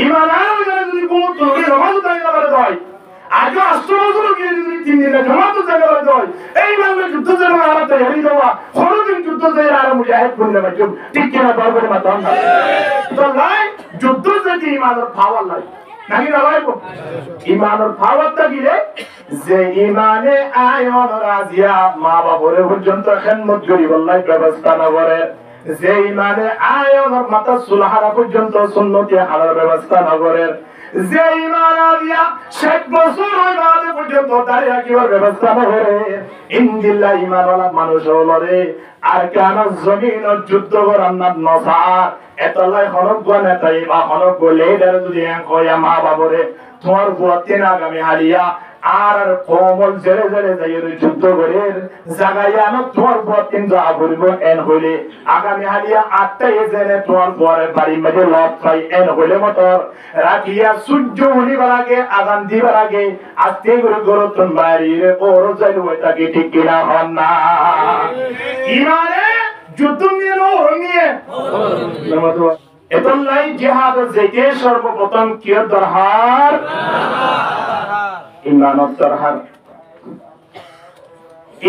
ইমান আর যদি কোনো তুমি নামাজ দাঁড়িয়ে পারে হয় আজও 8 বছর গিয়ে যদি 3 দিনে জমাতে জায়গা পারে হয় এই বাংলা যুদ্ধ যেন আর তৈরি দেওয়া কোনদিন যুদ্ধ যায় আর মুজাহিদ বললে ভাই ঠিক কিনা বলবেন মাতা তো লাই যুদ্ধ যদি ইমানের পাওয়ার লাই নাকি রাইবো ইমানের পাওয়ারটা কি রে যে ইমানে আয়ন রাজিয়া মা বাবার পর্যন্ত খেদমত করি বললাই ব্যবস্থা না করে যে ইমানে আয়নের মাথা সুলহারা পর্যন্ত সুন্নতি হালার ব্যবস্থা না করে যে ইমান আলিয়া 60 বছর হইবাদে পর্যন্ত দাঁড়িয়ে রাখিবার ব্যবস্থা না করে ইনদিল্লাহ ইমানওয়ালা মানুষ হলো রে আর কেন জমিন যুদ্ধ করার না নসার এতলাই হরক নেতাই বা হরক বলে যদি কয়া মা বাবরে তোমার বুয়াতে না আগামী হারিয়া আর কোমল জেরে জেরে যাই যুদ্ধ করে জাগাইয়া না তোমার বুয়াতে যা বলব এন হইলে আগামী হারিয়া 8টা এজেনে তোমার পরে বাড়ি মধ্যে লট পাই এন হইলে মতর রাখিয়া সূর্য উঠিবার আগে আজান দিবার আগে আস্তে করে গরতন বাইরে ওর যাই ওইটাকে ঠিক কিনা হন না ইমানে যুদ্ধ নিয়ে ওর নিয়ে এতলাই জিহাদ যেতে সর্বপ্রথম কি দরকার ইমানত দরকার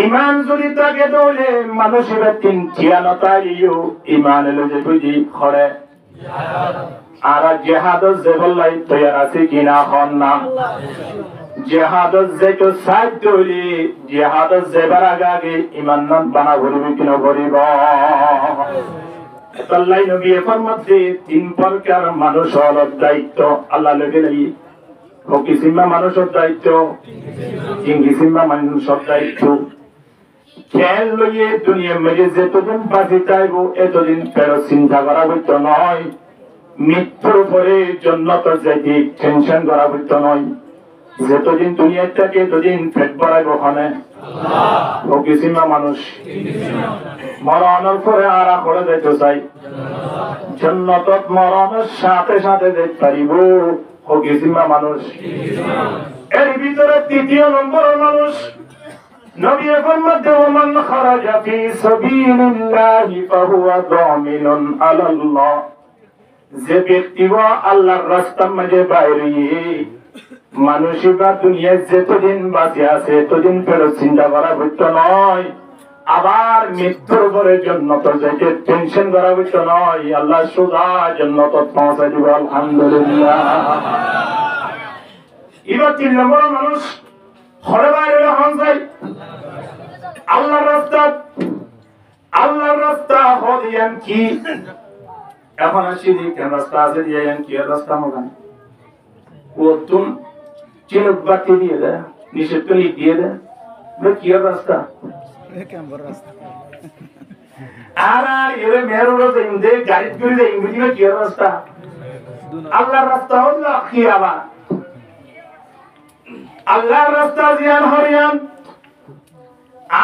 ইমান যদি থাকে তাহলে মানুষের তিন খিয়ানতাইও ইমান এলো যে বুঝি করে আর জিহাদ যে বললাই তৈয়ার আছে কিনা হন না জিহাদ যেটো সাইড তৈরি জিহাদ যেবার আগে ইমান নাম বানা ভরিবে কিনা ভরিব আল্লাহ নবী ফরমাতে 3 প্রকার মানুষ হল দায়িত্ব আল্লাহ লেগে নাই হকিসিমা মানুষের দায়িত্ব ইংলিশিমা মানুষের দায়িত্ব খেল লইয়ে দুনিয়ার মেঝে যেতদিন বাঁচি চাইব এতদিন ফেরত চিন্তা করা হইতো নয় মৃত্যুর পরে জন্নত যাইতে টেনশন করা হইতো নয় যেতদিন দুনিয়ার থাকে এতদিন পেট ভরাইব ওখানে হকিসিমা মানুষ মরণের পরে আর করে যাইতে চাই জন্নতত মরণের সাথে সাথে দেখতে পারিব হকিসিমা মানুষ এর ভিতরে 3য় নম্বরের মানুষ নবী ফরমাতে ওমান খারাজা ফি সাবিলিল্লাহি ফাহুয়া দামিনুন আলাল্লাহ যে ব্যক্তি আল্লাহর রাস্তার মধ্যে বাইরে মানুষই বা দুনিয়ায় যেতদিন বাঁচে আছে এতদিন ফেরত চিন্তা করা হইতো নয় আবার মৃত্যুর পরে জন্নত যাইতে টেনশন করা হইতো নয় আল্লাহ সুদা জন্নত পৌঁছাই দিব আলহামদুলিল্লাহ এবার 3 নম্বর মানুষ ঘরে বাইরে হন যায় আল্লাহর রাস্তা হদিয়ান কি এখন আসি কেন রাস্তা আছে দিয়ান কি রাস্তা মগান ও তুম চিনুক বাতি দিয়ে দেয় নিষেধ করে দিয়ে দেয় কি রাস্তা আর এরে মেরুরো দে গাড়ি করে দে ইংরেজি কি রাস্তা আল্লাহর রাস্তা হলো কি আবার আল্লাহর রাস্তা জিয়ান হরিয়ান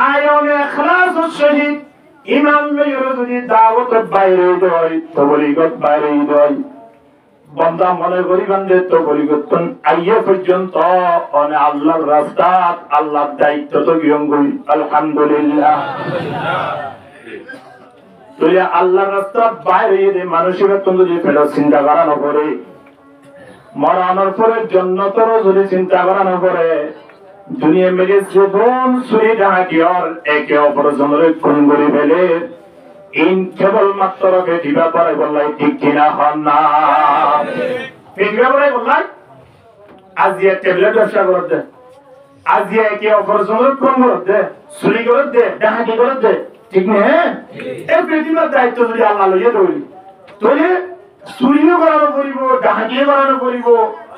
আয়ন ইখলাস শহীদ ইমান মেয়র যদি দাওয়াত বাইরে দেয় তবলিগত বাইরে দেয় বান্দা মনে করি বান্দে তবলিগতন আইয়া পর্যন্ত অনে আল্লাহর রাস্তা আল্লাহর দায়িত্ব তো গিয়ঙ্গই আলহামদুলিল্লাহ তুই আল্লাহর রাস্তা বাইরে দে মানুষের যদি ফেরত চিন্তা করা না করে মরণের পরে জান্নাতের যদি চিন্তা করা না করে দুনিয়া মেরে জীবন সুরি ডাকিয়র একে অপরের জন্য খুন করে ফেলে ইন কেবল মাত্র দিবা পারে বললাই ঠিক কিনা হন না ফিরবে বলে বললাই আজিয়া ট্যাবলেট ব্যবসা করতে আজিয়া একে অপরের জন্য খুন করতে সুরি করতে ডাকি করতে ঠিক না এই পৃথিবীর দায়িত্ব যদি আল্লাহ লইয়া ধরি তাহলে চুরিও করানো করিব ডাহাকিও করানো করিব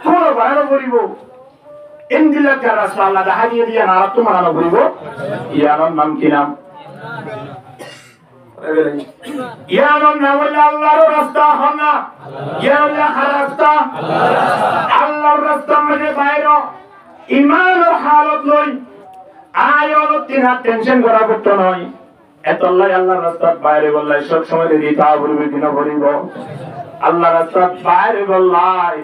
চোরও করানো করিব ইন্দিল্লাহ রাসূল আল্লাহ ডাহাকিয়ে দিয়া না তো মারানো করিব ইয়ার নাম কি নাম ইয়ার নাম হলো আল্লাহর রাস্তা হনা ইয়ার রাস্তা আল্লাহর রাস্তা মানে বাইরে ঈমানের হালত লই আয়ত তিনা টেনশন করা করতে নয় এতলাই আল্লাহর রাস্তার বাইরে বললাই সব সময় দিতা বলবে দিন বলিব আল্লাহ রাস্তার বাইরে বললাই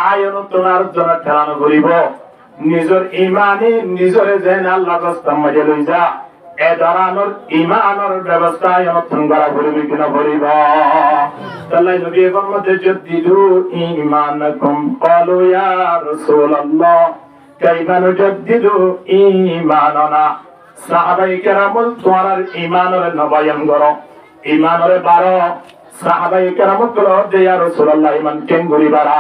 আয়ন তোমার জন্য ঠেলানো করিব নিজের ইমানে নিজরে যেন আল্লাহ রাস্তার মাঝে লই যা এ ধরনের ইমানের ব্যবস্থা নতুন করা পড়বে কিনা পড়িব তাহলে নবী ফরমাতে জাদ্দিদু ঈমানাকুম ক্বালু ইয়া রাসূলুল্লাহ কাইফা নুজাদ্দিদু ঈমানানা সাহাবায়ে কেরাম তোমার ঈমানের নবায়ন করো ঈমানের বাড়ো সাহাবায়ে কেরাম বলল যে ইয়া রাসূলুল্লাহ ঈমান কেন করি বাড়া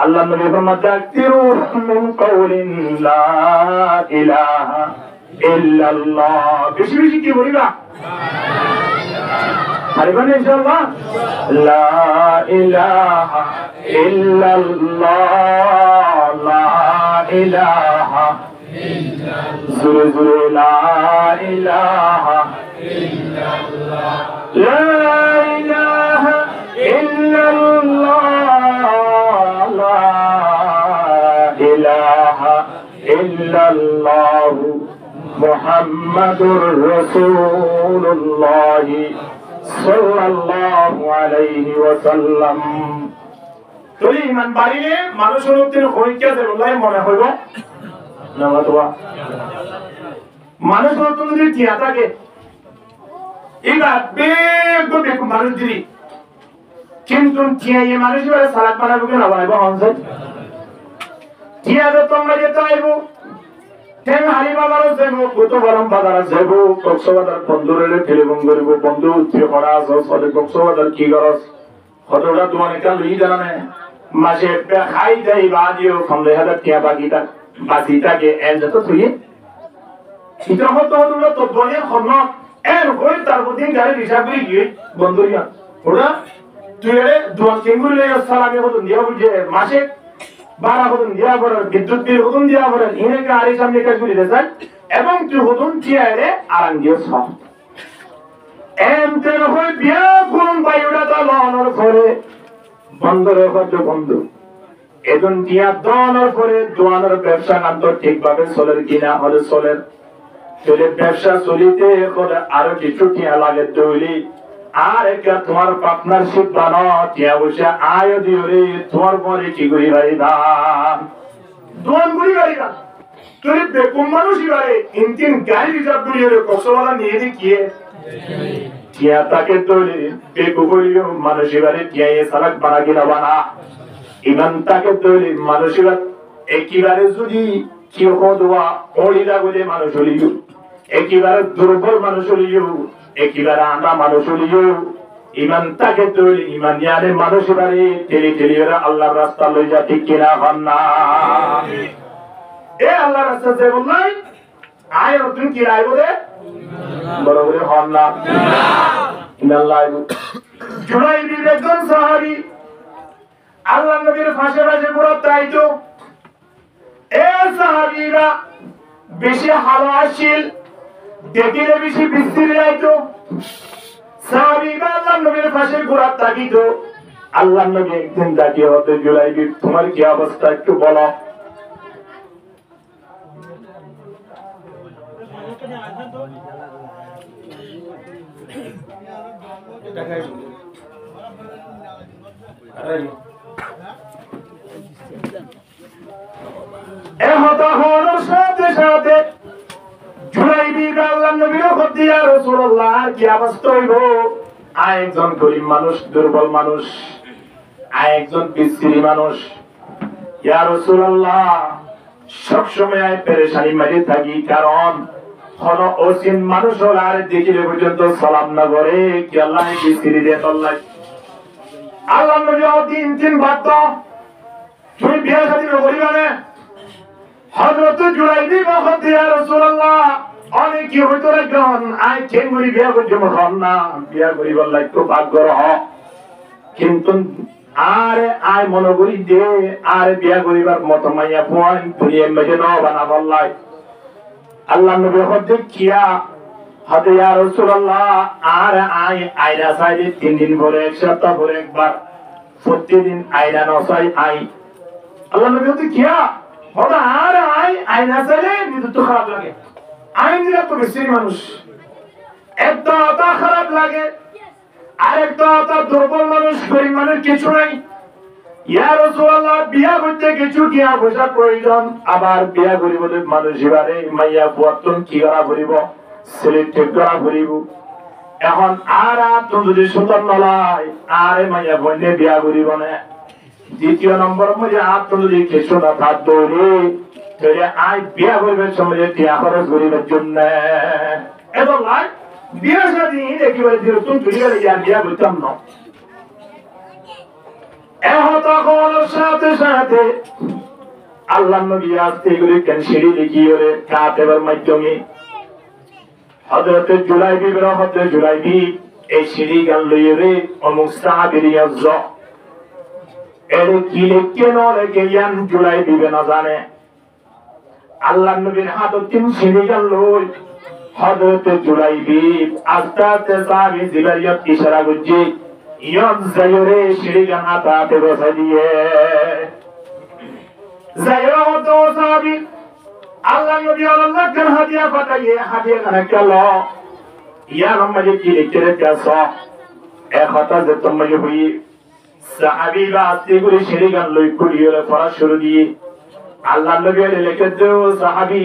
আল্লাহ নবী ফরমাতে আকতিরু মিন কাউলিন লা ইলাহা ইল্লাল্লাহ বেশি বেশি কি বলিবা পারবেন ইনশাআল্লাহ লা ইলাহা ইল্লাল্লাহ লা ইলাহা ইল্লাল্লাহ জোরে জোরে লা ইলাহা ইল্লাল্লাহ লা ইলাহা ইল্লাল্লাহ লা ইলাহা ইল্লাল্লাহ মুহাম্মাদুর রাসূলুল্লাহ সাল্লাল্লাহু আলাইহি ওয়াসাল্লাম তুই ইমান বাড়িলে মানুষের উত্তর হইকে দেবলাই মনে হইব না মাতবা মানুষের উত্তর যদি টিয়া থাকে এবা বেগ বেগ মানুষ দিবি কিন্তু টিয়া এই মানুষের সালাত বানাবো না বানাবো হনছে টিয়া তো তোমরা যেতে আইবো তেন হারি বাজার যাবো কত গরম বাজার যাবো কক্সবাজার বন্ধুরে টেলিফোন করিব বন্ধু তুই করা আছস অলে কক্সবাজার কি করস কতটা তোমার একটা লই জানানে মাসে খাই যাই বাদিও 15000 টাকা বাকিটাকে এন যত তুই এটা হতো হলো তো বলে খন্ন এর হই তার দিন গাড়ি হিসাব করি গিয়ে বন্ধুরিয়া ওরা তুই এর দুয়ান কেঙ্গুলে সালামি হতো দিয়া বুঝে মাসে 12 হতুন দিয়া পড়ে বিদ্যুৎ বিল হতুন দিয়া পড়ে ইনে গাড়ি সামনে কাজ করে দেন এবং তুই হতুন চিয়ারে আরাম দিও সব এমতে হই বিয়া কোন বাইউডা তো লনর পরে বন্ধরে কত বন্ধু এজন দিয়া দনর পরে দোয়ানোর ব্যবসা কান্ত ঠিকভাবে চলের কিনা হলে চলের চলে ব্যবসা চলিতে করে আরো কিছু টিয়া লাগে দইলি আর একটা তোমার পার্টনারশিপ বানাও টিয়া বসে আয় দিও রে তোমার পরে কি করি ভাই না দোয়ান করি ভাই না তুই বেকুম মানুষই ভাই ইনতিন গাড়ি রিজার্ভ করি রে কসওয়ালা নিয়ে দেখিয়ে টিয়া তাকে তৈরি বেকু করিও মানুষই ভাই টিয়া এ সালাক বানা গিলা বানা ইমান তাকে তৈরি মানুষই একেবারে যদি কি হদোয়া ওলিদা বলে মানুষ হলিও একেবারে দুর্বল মানুষ হলিও একেবারে আমরা মানুষ হলিও ইমান তাকে তৈরি ইমান ইয়ারে মানুষ বাড়ি ঠেলি ঠেলি ওরা আল্লাহর রাস্তা লই যা ঠিক কিনা হন না এ আল্লাহর রাস্তা যে বললাই আয় তুমি কি রায় বলে বড় বলে হন না ইনাল্লাহ জুলাই বিন একজন সাহাবী আল্লাহ নবীর ফাঁসে ফাঁসে পুরো তাইতো এ সাহাবীরা বেশি হালাশিল দেখিলে বেশি বিস্তির যাইতো সাহাবীরা আল্লাহ নবীর ফাঁসে পুরো তাকিতো আল্লাহ নবী একদিন ডাকিয়ে হতে জুলাইবি তোমার কি অবস্থা একটু বলো সাথে সাথে জুলাইবি আল্লাহ নবীর হতে ইয়া রাসূলুল্লাহ কি অবস্থা হইব আয় একজন গরীব মানুষ দুর্বল মানুষ আয় একজন বিচ্ছিরি মানুষ ইয়া রাসূলুল্লাহ সব সময় আয় পেরেশানি মাঝে থাকি কারণ কোন অসীম মানুষ আর দেখিলে পর্যন্ত সালাম না করে কি আল্লাহ বিচ্ছিরি দেয় আল্লাহ নবী তিন বাদ তুমি বিয়ে শাদী করিবা না হযরত জুলাইবি বলতে ইয়া রাসূলুল্লাহ অনেক কি হইতো রে গান আই কেন করি বিয়ে করতে মন না বিয়ে করিবার লাগতো ভাগ্য রহ কিন্তু আরে আই মনে করি দে আরে বিয়ে করিবার মত মাইয়া পয়েন্ট দুনিয়ার মধ্যে ন বানা বললাই আল্লাহ নবী হতে কিয়া হতে ইয়া রাসূলুল্লাহ আর আই আইরা সাইডে 3 দিন পরে এক সপ্তাহ পরে একবার প্রতিদিন আইরা নসাই আই আল্লাহ নবী হতে কিয়া হতে আর আই আইরা সাইডে নিতে তো খারাপ লাগে আইন দিলে তো বেশি মানুষ একটা খারাপ লাগে আরেকটা দুর্বল মানুষ গরিব মানুষ কিছু নাই ইয়া রাসূলুল্লাহ বিয়া করতে কিছু কিয়া পয়সা প্রয়োজন আবার বিয়া করিবলে মানুষ এবারে মাইয়া পুয়াতন কি করা করিব ছেলে ঠিক করা করিব এখন আর তুমি যদি সুতন নলাই আরে মাইয়া বন্যে বিয়া করিব না দ্বিতীয় নম্বর মধ্যে তুমি যদি কিছু না থাক দৌড়ে তাহলে আয় বিয়া করবেন সময় টিয়া খরচ করিবার জন্য এবং বিয়া সাথে একেবারে তুমি চলে গেলে বিয়া করতাম না এখন তখন সাথে সাথে আল্লাহ নবী আসতে এগুলি কেন সিঁড়ি লিখিয়ে কাতেবার মাধ্যমে হযরতে জুলাইবি হযরতে জুলাইবি এই সিঁড়ি গান লইয়ে রে অমুক সাহাবীর ইয়াজ এর কি লিখে ন লেখে ইয়ান জুলাইবি না জানে আল্লাহ নবীর হাত তিন সিঁড়ি গান লই হযরতে জুলাইবি আস্তে আস্তে সাহাবী জিবারিয়ত ইশারা করছে ইয়াজ যায়রে সিঁড়ি গান হাতে বসা দিয়ে যায়রে হতো সাহাবী আল্লাহ নবী আল্লাহ কান হাদিয়া পাঠাইয়ে হাদিয়া কানে গেল ইয়া রম্মাজি কি লিখতে রেখেছ এক কথা যে তুমি হই সাহাবী বা আস্তিগুলি সিঁড়ি গান লই কুড়িয়ে পড়া শুরু দিয়ে আল্লাহ নবী লিখে দাও সাহাবী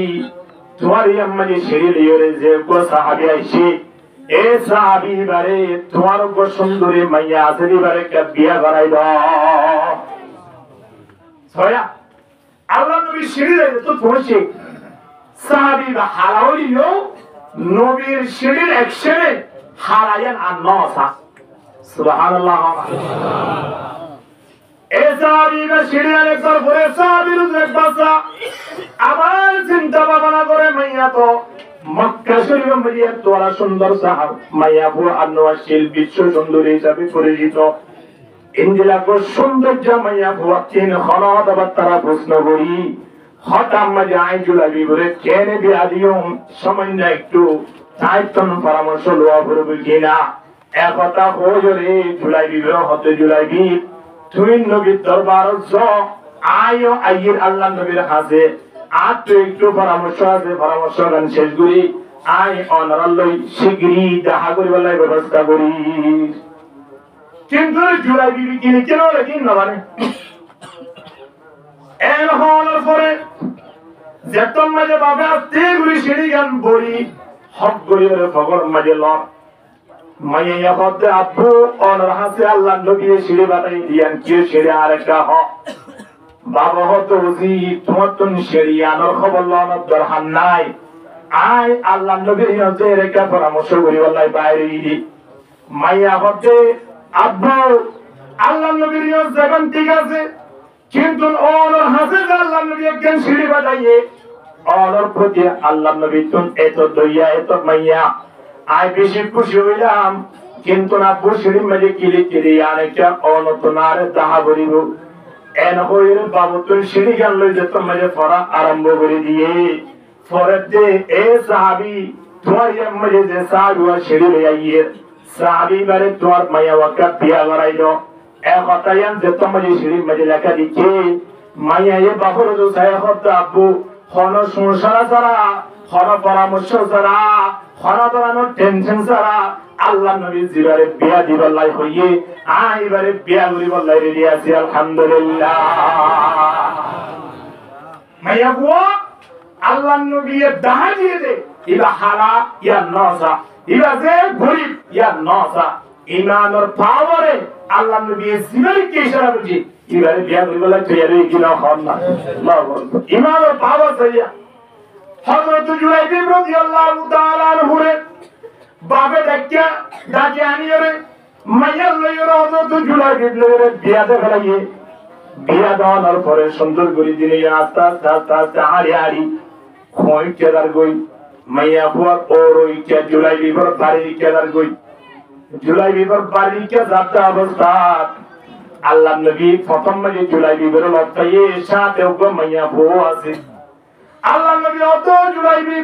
তোমার ইয়াম্মাজি সিঁড়ি লিয়ে যে গো সাহাবী আইছি এ সাহাবী বারে তোমার গো সুন্দরী মাইয়া আছে দিবারে কে বিয়া করাই দাও ছয়া আল্লাহ নবী সিঁড়ি লিয়ে তো পৌঁছে সাহাবী বা হারাওলিও নবীর সিঁড়ির একশনে হারায়ান আর নসা সুবহানাল্লাহ এ সাহাবী বা সিঁড়ির একবার পরে সাহাবীর একবাসা আবার চিন্তা ভাবনা করে মাইয়া তো মক্কা শরীফের মধ্যে তোরা সুন্দর সাহাব মাইয়া বু আনওয়াশিল বিশ্ব সুন্দরী হিসাবে পরিচিত ইন্দিলা কো সৌন্দর্য মাইয়া বু তিন খনাত আবার তারা প্রশ্ন করি হঠাৎ মাঝে আই জুলাইবি বলে কেনে বিয়া দিও সামান্য একটু চাইতন পরামর্শ লওয়া করবে কিনা একথা হজরে জুলাইবি হতে জুলাইবি তুই নবীর দরবার আয়ো আইয়ের আল্লাহ নবীর হাতে আর তো একটু পরামর্শ আছে পরামর্শ গান শেষ করি আই অনারাল্লই শীঘ্রই দেখা করিবার ব্যবস্থা করি কিন্তু জুলাইবি কিনে কেন লেখিন না মানে এর হওয়ার পরে যেতন মাঝে বাবা তেগুলি সিঁড়ি গান বড়ি হক করি ভগর মাঝে লন মাইয়া হতে আব্বু অনর হাসে আল্লাহ নবী সিঁড়ি বাতাই দিয়ান কি সিঁড়ি আর একটা হ বাবা হতো জি তোমার তো সিঁড়ি আনর খবর লনের দরকার নাই আয় আল্লাহ নবীর হতে রেখা পরামর্শ করি বলাই বাইরে ইদি মাইয়া হতে আব্বু আল্লাহ নবীর যেমন ঠিক আছে কিন্তু অনর হাসে আল্লাহ নবী একজন সিঁড়ি বাজাইয়ে অনর প্রতি আল্লাহ নবী তুন এত দইয়া এত মাইয়া আই বেশি খুশি হইলাম কিন্তু না সিঁড়ি মাঝে কিলি কিলি আরেকটা অনতনার দাহা করিব এন হইরে বাবু তুই সিঁড়ি গান লই যেত মাঝে পড়া আরম্ভ করে দিয়ে পরে দে এ সাহাবি তোমার মাঝে যে সাহাবি সিঁড়ি লই আইয়ে সাহাবি বারে তোমার মাইয়া ওয়াকা বিয়া করাই দাও এক কথায়ান যেত মাঝে সিঁড়ি মাঝে লেখা দিচ্ছে মাইয়া এ বাবুর তো সাহেব হতো আব্বু হন সংসার ছাড়া হন পরামর্শ ছাড়া হন ধরানোর টেনশন ছাড়া আল্লাহ নবী জিবারে বিয়া দিবার লাই হইয়ে আইবারে বিয়া করিবার লাই রেডি আছি আলহামদুলিল্লাহ মাইয়া বুয়া আল্লাহ নবী দাহা দিয়ে দে ইবা হারা ইয়া নসা ইবা যে গরিব ইয়া নসা ইমানের পাওয়ারে আল্লাহ নবী জিবারে কি ইশারা করছি ইবারে বিয়া করিবার লাই তৈরি কিনা হন না আল্লাহু আকবার ইমানের পাওয়ার সাইয়া হযরত জুলাইবি রাদিয়াল্লাহু তাআলা আনহু বাবে ডাকিয়া ডাকি আনিয়ে মাইয়া লইয়ে হযরত জুলাইবি লইয়ে বিয়া দেখাইয়ে বিয়া দেওয়ার পরে সুন্দর করে দিনে আস্তে আস্তে আস্তে আস্তে হারি হারি খই কেদার গই মাইয়া বুয়ার ওরই কে জুলাইবি বর বাড়ি কেদার গই জুলাইবি বর বাড়ি কে যাত্রা অবস্থা আল্লাহ নবী প্রথম মাঝে জুলাইবি বর লতাইয়ে সাথে ওগো মাইয়া বউ আছে আল্লাহ নবী অত জুলাইবি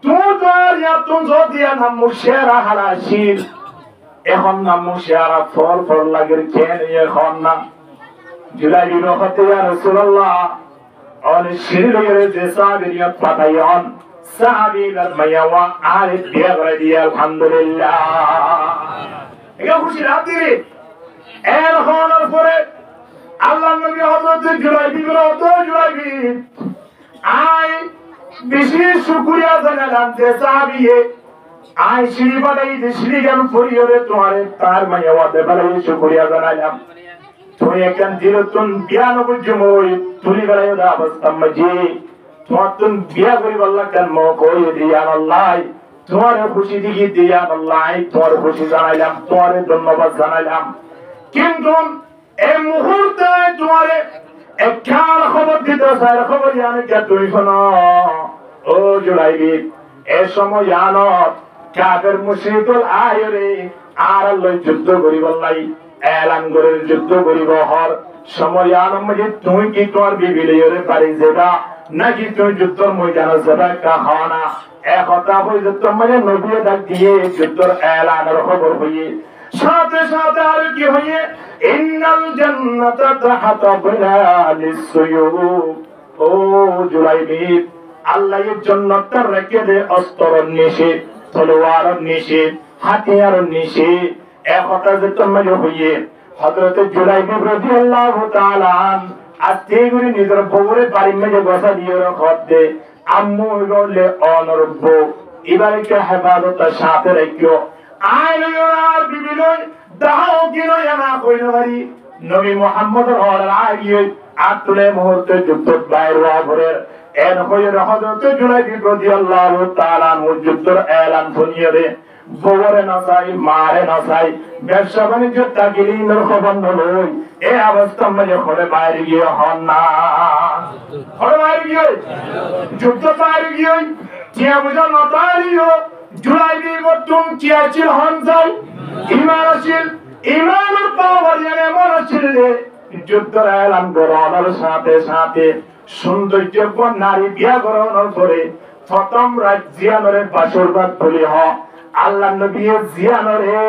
তুই তো আর তুই যদিয়া নাম মুশেরা হারাশির এখন নাম মুশেরা ফল ফল লাগের কেন এখন না জুলাইবি রহতে ইয়া রাসূলুল্লাহ অন শিরলের যে সাহাবীয়ত পাঠাইন সাহাবীর মাইয়াওয়া আরে বিয়া করে দিয়া আলহামদুলিল্লাহ এগা খুশি রাতি এর হওয়ার পরে আল্লাহ নবী হযরত জুলাইবি আই বিশেষ শুকরিয়া জানালাম যে সাহাবিয়ে আই শ্রী বাদাই যে শ্রী জ্ঞান পরিয়রে তোমারে তার মায়া ওয়াদে বালাই শুকরিয়া জানালাম তুমি একজন দিরতুন বিয়ান বুঝমই তুলি গলায় দা অবস্থা মজি তোমাতুন বিয়া করি আল্লাহ কেন মো কই দিয়া আল্লাহ তোমার খুশি দিকে দিয়া আল্লাহ তোমার খুশি জানাইলাম তোমার ধন্যবাদ জানাইলাম কিন্তু এই মুহূর্তে তোমারে একটা খবর দিতে চাই খবর জানি কে তুই শোনো ও জুলাইবি এই সময় জানো কাফের মুশরিকুল আয়রে আর আল্লাহ যুদ্ধ করিব আল্লাহ এলান করে যুদ্ধ করিব হর সময় জানো মজে তুই কি তোর বিবি লইরে পারি যেটা নাকি তুই যুদ্ধের ময়দানে যাবে কা খানা এক কথা হই যে তোমারে নবী ডাক দিয়ে যুদ্ধের এলানের খবর হইয়ে সাথে সাথে আর কি হইয়ে ইন্নাল জান্নাতা তাহাতা বিলালিস সুয়ুব ও জুলাইবি আল্লাহ এই জান্নাতটা রেখে দে অস্ত্রের নিচে তলোয়ারের নিচে হাতিয়ারের নিচে এক কথা যে তোমারে হইয়ে হযরত জুলাইবি রাদিয়াল্লাহু তাআলা আজকে গুরি নিজের বউরে বাড়ির মধ্যে বসা দিয়ে রাখতে আম্মু বললে অনরব্য এবারে হেফাজতের সাথে রাখিও আইলো আর বিবিলই দাও কিনো জানা কইলো বাড়ি নবী মুহাম্মদের হওয়ার আগে আতলে মুহূর্তে যুদ্ধ বাইর হওয়ার এর হয়ে হযরত জুলাইবি রাদিয়াল্লাহু তাআলা যুদ্ধের এলান শুনিয়ে রে বউরে না চাই মারে না চাই ব্যবসা বাণিজ্য তাগিলিনের খবর নলই এই অবস্থা মধ্যে ঘরে বাইরে গিয়ে হন না ঘরে বাইরে গিয়ে যুদ্ধ বাইরে গিয়ে টিয়া বুঝা নতারিও জুলাইবি বর্তম চিয়াচিল হন যাই ইমানশীল ইমানের পাওয়ার জানে মনশীল যুদ্ধের এলান করানোর সাথে সাথে সৌন্দর্যপূর্ণ নারী বিয়া করানোর পরে প্রথম রাজ্যানরে বাসরবাদ বলি হ আল্লাহ নবী জিয়ানরে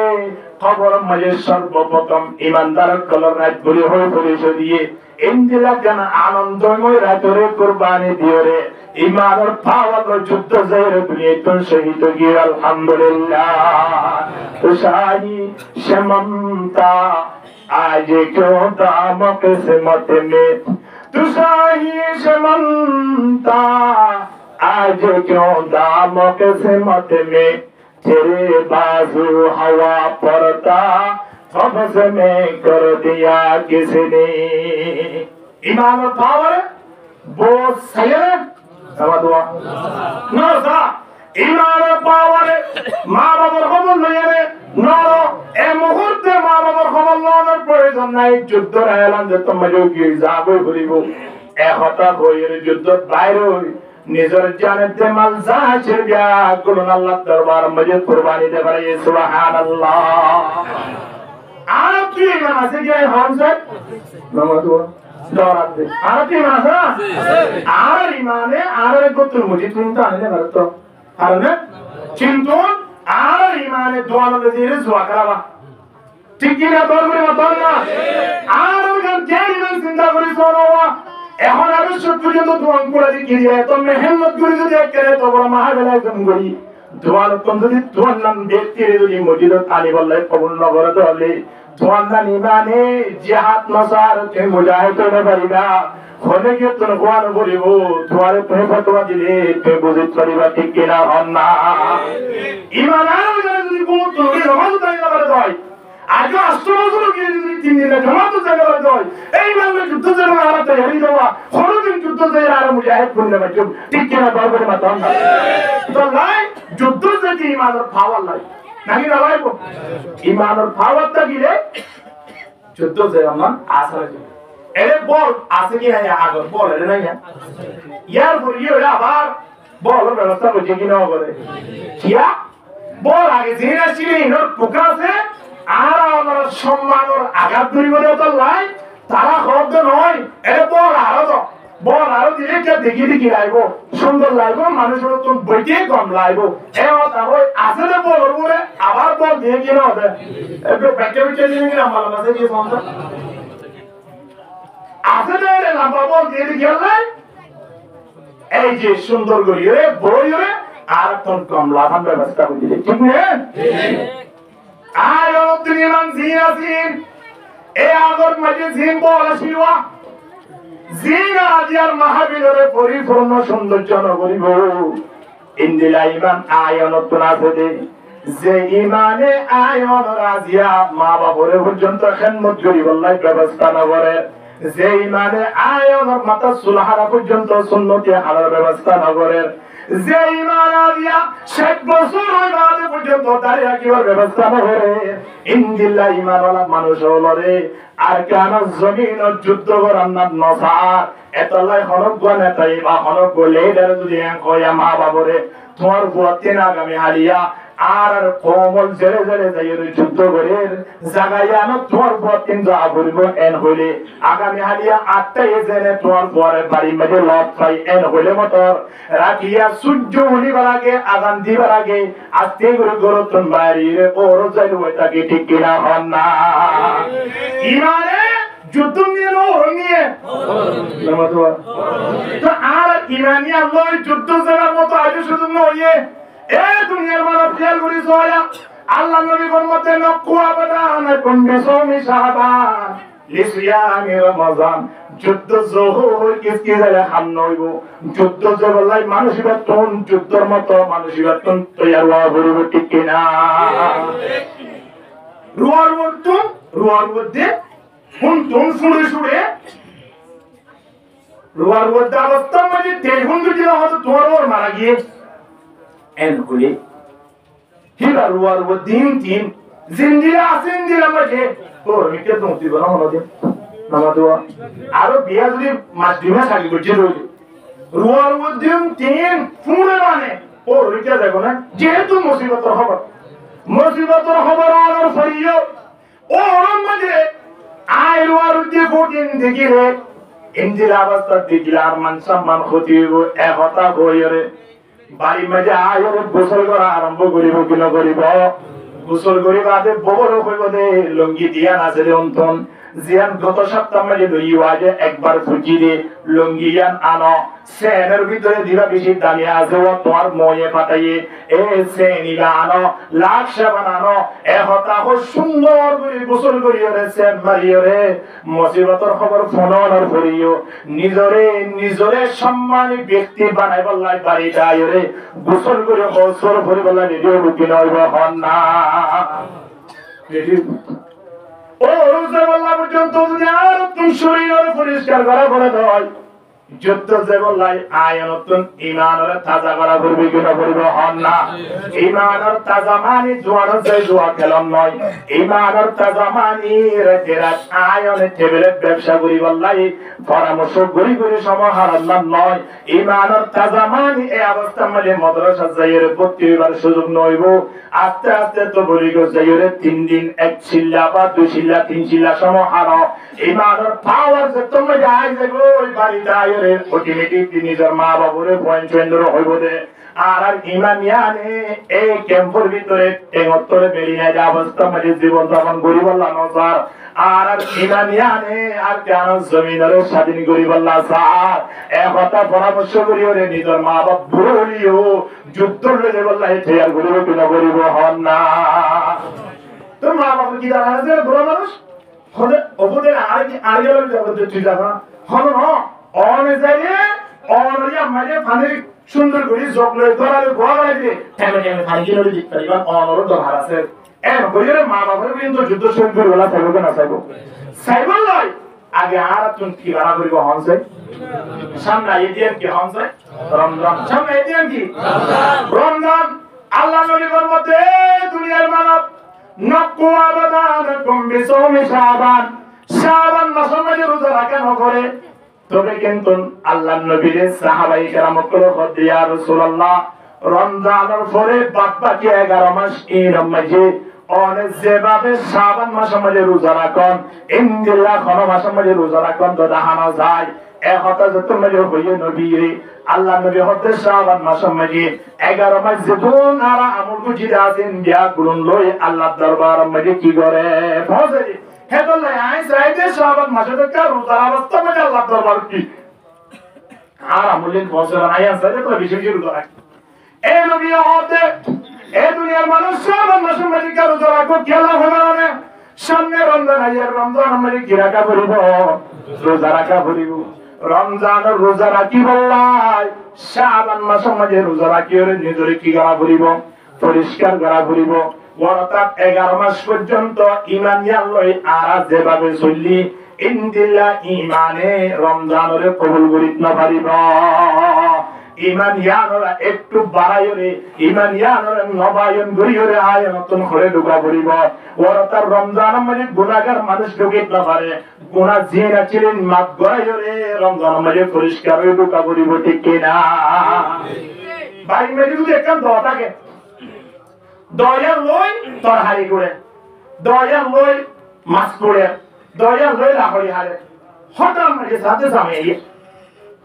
খবর মাঝে সর্বপ্রথম ইমানদার কলর রাত বলি হয়ে পরিচয় দিয়ে ইন্দিলা কেন আনন্দময় রাতরে কুরবানি দিয়ে রে ইমানের পাওয়ার যুদ্ধ জয়ের দুনিয়া তুন শহীদ গিয়ে আলহামদুলিল্লাহ শাহী শমন্তা आज क्यों दाम किस्मत में तू शाही शमंता आज क्यों दाम किस्मत में तेरे बाजू हवा पड़ता फबस में कर दिया किसने इमाम पावर वो सैयद समझवा ना सा इमाम पावर माँ बाबर खबर नहीं है नरो ए मुहूर्ते माँ बाबर खबर लाने प्रयोजन नहीं যুদ্ধের এলান যে তোমরা কি যাবে বলিব এক হতা হইরে যুদ্ধ বাইরে নিজের জানেতে মাল যাচ্ছে বিয়া করুন আল্লাহ দরবার মজে কুরবানি দে পারে সুবহানাল্লাহ আর কি না আছে কি হামসা নমস্কার দরাতে আর কি না আছে আর ইমানে আর কত মুজি তুমি তো আনলে ভারত আর না কিন্তু আর ইমানে দোয়ালে দিয়ে জোয়া করাবা ঠিক কি না তোর করে মতন না আর ওখান জেরি মান চিন্তা করি শোনোবা এখন আমি সব পর্যন্ত দোয়ান করে দিই তো মেহনত করে যদি করে তো বড় মহাবেলায় জমগড়ি দোয়ান কোন যদি দোয়ান নাম দেখতে যদি মসজিদ আলী বললে কবুল নগর তো হলে দোয়ান না নিবানে জিহাদ নসার তে মুজাহিদ হতে পারিবা হলে কি তোর কোয়ান বলিব তোমারে তুমি ফতোয়া দিলে তে বুঝিত পারিবা ঠিক কি না হন না ঈমান আর যদি কোন তুমি নামাজ দাঁড়িয়ে পারে হয় আজ আশ্রমগুলো গিয়ে যদি 3 দিনে জামাত জায়গা বাদ হয় এই মানে যুদ্ধ জন্য আলাদা হেরি দেওয়া কোনদিন যুদ্ধ যায় আর মুজাহিদ করলে বাজুম ঠিক কি না দরবারে মাতাম না তো লাই যুদ্ধ যদি ইমানের পাওয়ার লাই নাকি না লাইবো ইমানের পাওয়ারটা গিয়ে যুদ্ধ যায় আমার আসার এর বল আছে কি না আগে বল এর না ইয়ার পর ইয়ে আবার বল ব্যবস্থা করছে কি না করে কিয়া বল আগে জিনা ছিলি নর পোকাছে আর আমার সম্মানের আঘাত করিব তো লাই তারা শব্দ নয় এর বল আরো দিলে কে দেখি দেখি লাইব সুন্দর লাইব মানুষের তো বইতে কম লাইব এ কথা হই আসলে বল বলে আবার বল দিয়ে কি না হবে একটু ব্যাকে ব্যাকে দিন কি আমার কাছে কি সমস্যা আসলে রে লাম্বা বল দিয়ে দেখি লাই এই যে সুন্দর করি রে বই রে আর তোর কম লাভান ব্যবস্থা করে দিলে ঠিক না আয় তুমি মান জিনাসিন এ আগর মাঝে জিন বল আসিওয়া জিনা মদিয়ার মাহফিলের পরিপূর্ণ সৌন্দর্য নগরিব ইন্দিলা ইমান আয়নতন আছে যে ইমানে আয়ন রাজিয়া মা বাবরে পর্যন্ত খেদমত করিব আল্লাহ ব্যবস্থা না করে যে ইমানে আয়ন মাতা সুলহারা পর্যন্ত সুন্নতি হালার ব্যবস্থা না করে যে ইমান আলিয়া 60 বছর হইবাদে পর্যন্ত দাঁড়িয়ে রাখিবার ব্যবস্থা না করে ইনদিল্লাহ ইমানওয়ালা মানুষ হলরে আর কেন জমিন যুদ্ধ করার নাম নসার এতলাই হরক নেতাই বা হরক বলে যদি কয়া মা বাবরে তোমার বুয়াতেন আগামী হারিয়া আর কোমল জেরে জেরে যাইয়ে যুদ্ধ করে জাগাইয়া না তোমার বুয়াতেন যা করিব এন হইলে আগামী হারিয়া 8টা এজেনে তোমার বুয়ারের বাড়ি মধ্যে লট পাই এন হইলে মতর রাখিয়া সূর্য উনিবার আগে আগান দিবার আগে আস্তে করে গরতন বাড়িরে ওর যাইল ওইটাকে ঠিক কিনা হন না ইমানে যুদ্ধ নিয়ে ওর নিয়ে তো আর ইমানি আল্লাহ যুদ্ধ জানার মতো আজ শুধু নয় এ দুনিয়ার মানব খেয়াল করি সোয়া আল্লাহ নবী ফরমাতে নকুয়া বাদান কোন বিসমি শাবান লিসিয়ামি রমাজান যুদ্ধ জোহর কিসকি জায়গা খান নইব যুদ্ধ জবলাই মানসিকতন যুদ্ধর মতো মানসিকতন তৈয়ার হওয়া বলিব ঠিক কিনা রুয়ার মধ্যে হুন শুনে শুনে রুয়ার মধ্যে অবস্থা মানে তেল হুন্ডু দিলা হয়তো তোমার ওর মারা গিয়ে এন হলে হিরা রুয়ার মধ্যে তিন জিন্দিরা আসেন দিলা মাঝে ওর মিটে তো দিব না হলো দিয়ে নামা দোয়া আরো বিয়া যদি মাছ ডিমা থাকি করছে রুয়ার মধ্যে তিন ফুড়ে মানে ওর মিটে যাবো না যেহেতু মুসিবতর খবর আর ফরিও ওর মাঝে আয় রুয়ার দিয়ে কোটিন দেখিলে ইন্দিরা অবস্থা দেখিলে আর মান সম্মান ক্ষতি হইব একতা বইরে বাড়ি মাঝে আয় গোসল করা আরম্ভ করিব কি না করিব গোসল করিব আদে বড় হইব দে লঙ্গি দিয়া আছে অন্তন জিয়ান গত সপ্তাহ মাঝে লইয়া আজ একবার ফুজি দে লঙ্গিয়ান আনো সেনের ভিতরে দিবা বেশি দামি আছে ও তোমার ময়ে পাঠাইয়ে এ সেনিলা আনো লাখ সাবান আনো একতা সুন্দর করে গোসল করিও রে সেন মারিও রে মুসিবতর খবর ফোনর করিও নিজরে সম্মানী ব্যক্তি বানাই বললাই বাড়ি যায় রে গোসল করে গোসল করে বললাই নিজেও বুকি নইব হন না ও রোজা বললা পর্যন্ত যদি আর তুমি শরীর পরিষ্কার করা করে দেয় যুদ্ধ যে বললাই আয়নতুন ইমানের তাজা করা করবি কিনা করব হন না ইমানের তাজা মানি জোয়ার যে জোয়া খেলন নয় ইমানের তাজা মানি রাত আয়নে টেবিলে ব্যবসা করি বললাই পরামর্শ করি সময় হারান নয় ইমানের তাজা মানি এই অবস্থা মানে মাদ্রাসা যাইরে ভর্তি হইবার সুযোগ নইব আস্তে আস্তে তো বলি গো যাইরে 3 দিন 1 চিল্লা বা 2 চিল্লা 3 চিল্লা সময় হারো ইমানের পাওয়ার যে তোমরা যাই যাবো ওই বাড়িটা অটোমেটিক নিজের মা বাবুরে পয়েন্ট হইব দে আর ইমানিয়ানে এই ক্যাম্পের ভিতরে টেঙ্গত্তরে বেরিয়ে যায় অবস্থা মানে জীবন যাপন করি বললাম স্যার আর ইমানিয়ানে আর কেন জমিনের স্বাধীন করি বললাম স্যার একতা পরামর্শ করি ওরে নিজের মা বাপ বলিও যুদ্ধ লড়ে বললাম তৈয়ার করিব কিনা করিব হন না তো মা বাপ কি জানা আছে বড় মানুষ হলে ওদের আর গেল তুই যাবা হন অনে যাইয়ে অনরিয়া মাঝে ফানে সুন্দর করে জগলে ধরালে গোয়া লাগে টেমে ফানি কিলো দিতে পারিবা অনর ধর আছে এর বইরে মা বাবার কিন্তু যুদ্ধ শুরু করে বলা চাইবো না চাইবো লয় আগে আর তুই কি বাড়া করিব হনছে সামনে এদিন কি হনছে রমজান সামনে এদিন কি রমজান আল্লাহ নবীর মতে দুনিয়ার মানব নকু আবাদান কুম বিসমি শাবান মাসের মধ্যে রোজা রাখা না করে তবে কিন্তু আল্লাহর নবীর সাহাবায়ে কেরাম কল দিয়া রাসূলুল্লাহ রমজানের পরে বাকি 11 মাস এই রমজানে অনেক যেভাবে শাবান মাসের মধ্যে রোজা রাখেন ইনশাআল্লাহ কোন মাসের মধ্যে রোজা রাখেন তো দেখানো যায় এক কথা যত মধ্যে হইয়ে নবীরে আল্লাহ নবী হতে শাবান মাসের মধ্যে 11 মাস যেদিন আর আমল কুচিতে আছেন দিয়া গুণ লই আল্লাহর দরবারের মধ্যে কি করে পৌঁছে হেতলে আইস রাইতে শাবান মাসে তো রোজা অবস্থা মধ্যে আল্লাহর দরবার কি আর আমলের পৌঁছে নাই আছে তো বেশি বেশি রোজা রাখে এ নবী হতে এ দুনিয়ার মানুষ শাবান মাসের মধ্যে রোজা রাখো খেলা হবে না সামনে রমজান আইয়ার রমজান মধ্যে কি রাখা করিব রোজা রাখা করিব রমজানের রোজা রাখি বললাই শাবান মাসের মাঝে রোজা রাখি ওরে নিজরে কি করা করিব পরিষ্কার করা করিব অর্থাৎ 11 মাস পর্যন্ত ঈমান লই আর যেভাবে চললি ইনদিল্লাহ ঈমানে রমজানরে কবুল করিত না পারিব ঈমান ইয়ানরা একটু বাড়াইরে ঈমান ইয়ানরা নবায়ন করিরে আয় নতুন করে ঢুকা পড়িব অর্থাৎ রমজানের মাঝে গুনাহগার মানুষ ঢুকিত না পারে গুনাহ জিনা ছিলেন মাফ করাইরে রমজানের মাঝে পরিষ্কার হয়ে ঢুকা পড়িব ঠিক কি না ভাই মেরে যদি একদম দোয়া থাকে দয়া লই তরহারি করে দয়া লই মাছ করে দয়া লই লাহরি হারে হঠাৎ মাঝে সাথে জামাইয়ে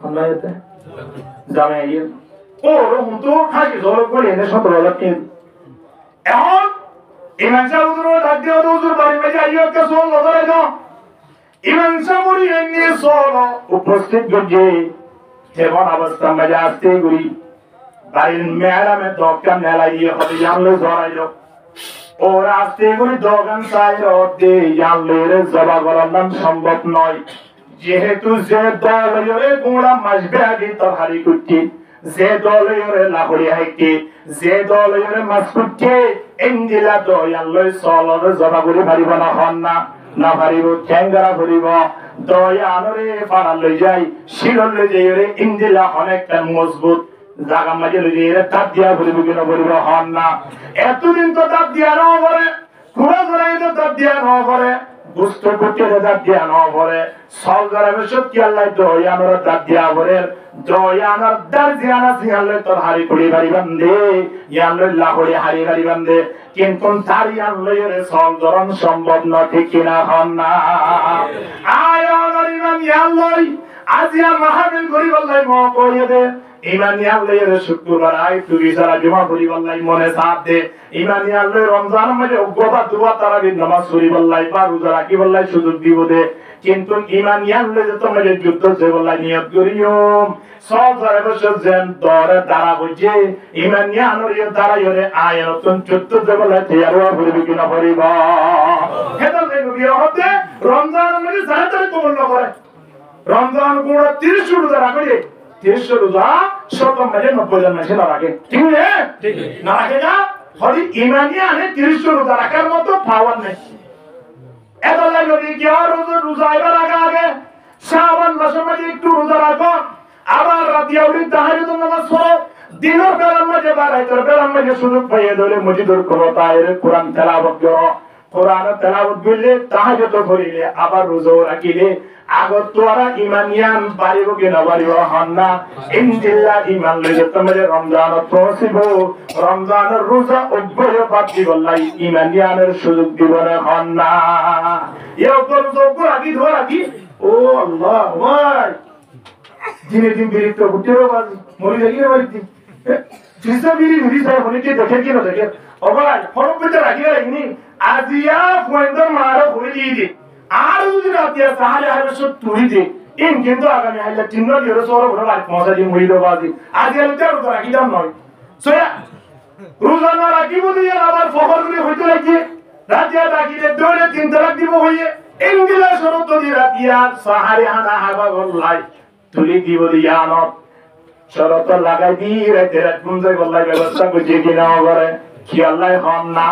হামলাতে জামাইয়ে ও রহমতো খাকি জল করে এনে 17 লাখ কিন এখন ইমাম সাহেব হুজুর ডাক দিয়ে হুজুর বাড়ি মাঝে আইও কে সোল ধরে দাও ইমাম সাহেব এনে সোল উপস্থিত গজে এমন অবস্থা মাঝে আসতে গুরি বাড়ির মেহরামে দোকান নেলাইয়ে হবে জানলে ধরাইলো ও রাস্তে গুলি দোকান চাইলো দে জানলে জবা করার নাম সম্ভব নয় যেহেতু যে দলরে গোড়া মাসবে আগে তরহারি করতে যে দলরে লাহরি হাইতে যে দলরে মাছ করতে এন্দিলা দয়ালয় চলরে জবা করে পারিব না হন না না পারিব ঠ্যাঙ্গারা করিব দয়ালরে পাড়া লই যাই শিরল লই যাই রে ইন্দিলা অনেকটা মজবুত জাগা মাঝে লই যাই রে তাপ দিয়া করিব কিনা করিব হন না এতদিন তো তাপ দিয়া না করে কুড়া ধরাই তো তাপ দিয়া না করে দুষ্ট করতে তাপ দিয়া না করে সল ধরাবে সত্যি আল্লাহ দয়ানোর তাপ দিয়া করে দয়ানোর দার জিয়ানা সিয়ালে তোর হারি করি বাড়ি বান্ধে ইয়ালে লাহরি হারি বাড়ি বান্ধে কিন্তু তার ইয়ালে রে সল ধরন সম্ভব না ঠিক কিনা হন না আয় অনরিমান ইয়ালই আজিয়া মাহফিল করি বললাই ম কইয়ে দে ইমানিয়ালের শুক্রবার আই তুই সারা জমা করি বললাই মনে সাথ দে ইমানিয়ালে রমজান মাঝে উগ্রতা দুয়া তারাবি নামাজ পড়ি বললাই বা রোজা রাখি বললাই সুযোগ দিব দে কিন্তু ইমানিয়ালে যে তোমরা যে যুদ্ধ যে বললাই নিয়ত করিও সব ধরে বসে যেন দরে দ্বারা বুঝে ইমানিয়ালের দ্বারা ইরে আয় নতুন যুদ্ধ যে বললাই তৈয়ার করবি কিনা করিব হেতল দেখো বিয়ে হতে রমজান মাঝে জানাতে কবুল না করে রমজান গুড়া 30 রোজা রাখে 30 রোজা শতম মাঝে 90 জন মাসে না রাখে ঠিক না রাখে না হরি ইমানিয়ানে 30 রোজা রাখার মতো পাওয়ার নেই এত লাগবে কি আর রোজা এবার আগে শাবান মাসের মাঝে একটু রোজা রাখো আবার রাতে উঠে তাহাজ্জুদ নামাজ পড়ো দিনের বেলার মাঝে বা রাতের বেলার মাঝে সুযোগ পাইয়ে দিলে মসজিদের কোরআন কোরআন তেলাওয়াত করো কোরআন তেলাওয়াত করলে তাহাজ্জুদ করিলে আবার রোজা রাখিলে আগত তোরা ইমানিয়ান পারিব কি না পারিব হন না ইনশাআল্লাহ ইমান লইলে তোমাদের রমজান পৌঁছিব রমজানের রোজা অব্যয় বাকি বললাই ইমানিয়ানের সুযোগ দিব না হন না এও তো যোগ্য রাখি ধর রাখি ও আল্লাহ ভাই দিনে দিন বিরিক্ত উঠেও বাজি মরি লাগি রে বাড়ি জিসা বিরি বিরি সাহেব হনিকে দেখে কি না দেখে ও ভাই ফরক পেতে রাখি রাখনি আজিয়া পয়েন্টার মারা হই দি আর যদি রাতিয়া তাহলে আর সব তুই দে ইন কিন্তু আগামী হাইলা তিন দিন সরো ঘর বাড়ি পৌঁছা দিন মরি দো বাজি আজ এর তেরো তো রাখি দাম নয় সোয়া রোজানা রাখি বলি আবার ফখর করে হইতে লাগি রাতিয়া রাখিলে দৌড়ে 3 তালাক দিব হইয়ে ইনদিলা শরত দি রাতিয়া সাহারে হানা হাবা বললাই তুলি দিব দিয়ানত শরত লাগাই দি রাতে রাত গুনজাই বললাই ব্যবস্থা করছে কিনা করে কি আল্লাহ হন না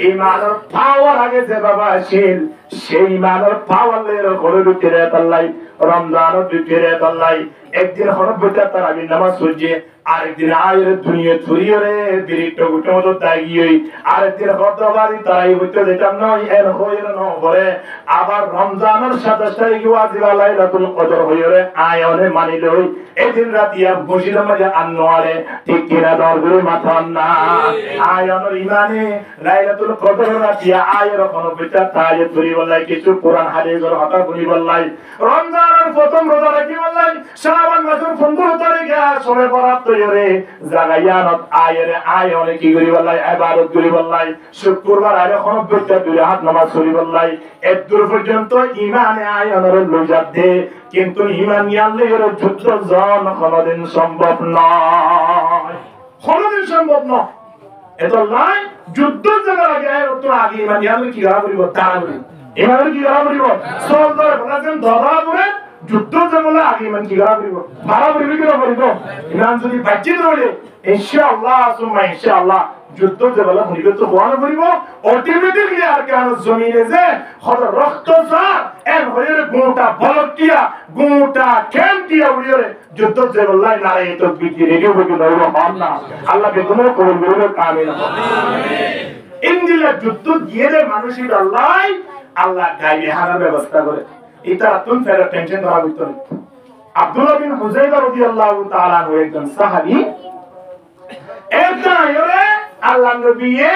ইমানের পাওয়ার আগে যে বাবা আসিল সেই ইমানের পাওয়ারের ঘরে ঢুকে রে তাল্লাই রমজানও ঢুকে রে তাল্লাই একদিন হরফ বইটা তার আগে নামাজ পড়ছে আরেকদিন আয়ের দুনিয়া ছড়িয়ে রে বিরিক্ত গুটো মতো দাগিয়ে আরেকদিন হতবাড়ি তারাই হইতে যেতাম নয় এর হয়ে ন করে আবার রমজানের 27 তারিখ ওয়াজিব লাইলাতুল কদর হয়ে রে আয়নে মানিল হই এদিন রাতিয়া বসির মাঝে আনোয়ারে ঠিক কিনা দরগুরি মাথা না আয়নের ইমানে লাইলাতুল কদর রাতিয়া আয়ের কোন বিচার তাই ধরি বললাই কিছু কোরআন হাদিসের হতা বলি বললাই রমজানের প্রথম রোজা রাখি বললাই শাবান মাসের 15 তারিখে সবে বরাত রে জাগায়ানত আয়ের আয়নে কি করি বললাই ইবাদত করি বললাই শুক্রবার আরে কোন বিচার দুই হাত নামাজ পড়ি বললাই এত দূর পর্যন্ত ইমানে আয়নের লজাত দে কিন্তু ইমান ইয়াল্লাহর যুদ্ধ জন কোনদিন সম্ভব নয় কোনদিন সম্ভব নয় এত লাই যুদ্ধ জায়গা আগে তো আগে ইমান ইয়াল্লাহ কি করা করিব তারা করিব ইমান কি করা করিব সব ধরে বলেন ধরা করে যুদ্ধ যে বলে আগে মান কি করা করিব মারা করিব কি করিব ইমান যদি বাজি ধরে ইনশাআল্লাহ সুম্মা ইনশাআল্লাহ যুদ্ধ যে বলে হইবে তো হওয়া করিব অটোমেটিক্যালি আর কেন জমিনে যে হর রক্ত সার এর হয়ে গোটা বলকিয়া গোটা খেমটিয়া উড়িয়ে যুদ্ধ যে বললাই নারে তো বিকি রেডিও বকি নইব না আল্লাহ বেগুনো কবুল করবে আমিন ইন্দিলা যুদ্ধ দিয়ে দে মানুষের আল্লাহ গাইবে হারার ব্যবস্থা করে এটা তুম ফেরা টেনশন করা হইতো না আব্দুল্লাহ বিন হুযায়ফা রাদিয়াল্লাহু তাআলা আনহু একজন সাহাবী একজন আল্লাহ নবীয়ে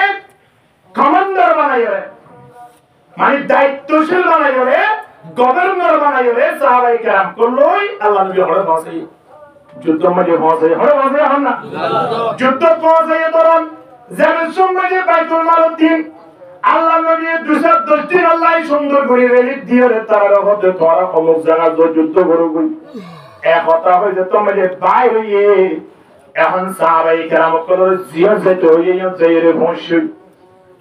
কমান্ডার বানাইরে মানে দায়িত্বশীল বানাইরে গভর্নর বানাইরে সাহাবায়ে কেরাম কলই আল্লাহ নবী হড়ে বসে যুদ্ধ মধ্যে বসে হড়ে বসে হন না যুদ্ধ বসে ধরুন যেমন সময়ে বাইতুল মালদ্দিন আল্লাহ নবী 210 দিন আল্লাহ সুন্দর করে রেলি দিয়ে তারা হতে তোরা অমুক জায়গা যুদ্ধ করব এক কথা হইছে তোমাদের বাইরে এখন সাহাবায়ে কেরাম কলর জিয়ারত হইয়ে যাইরে বসে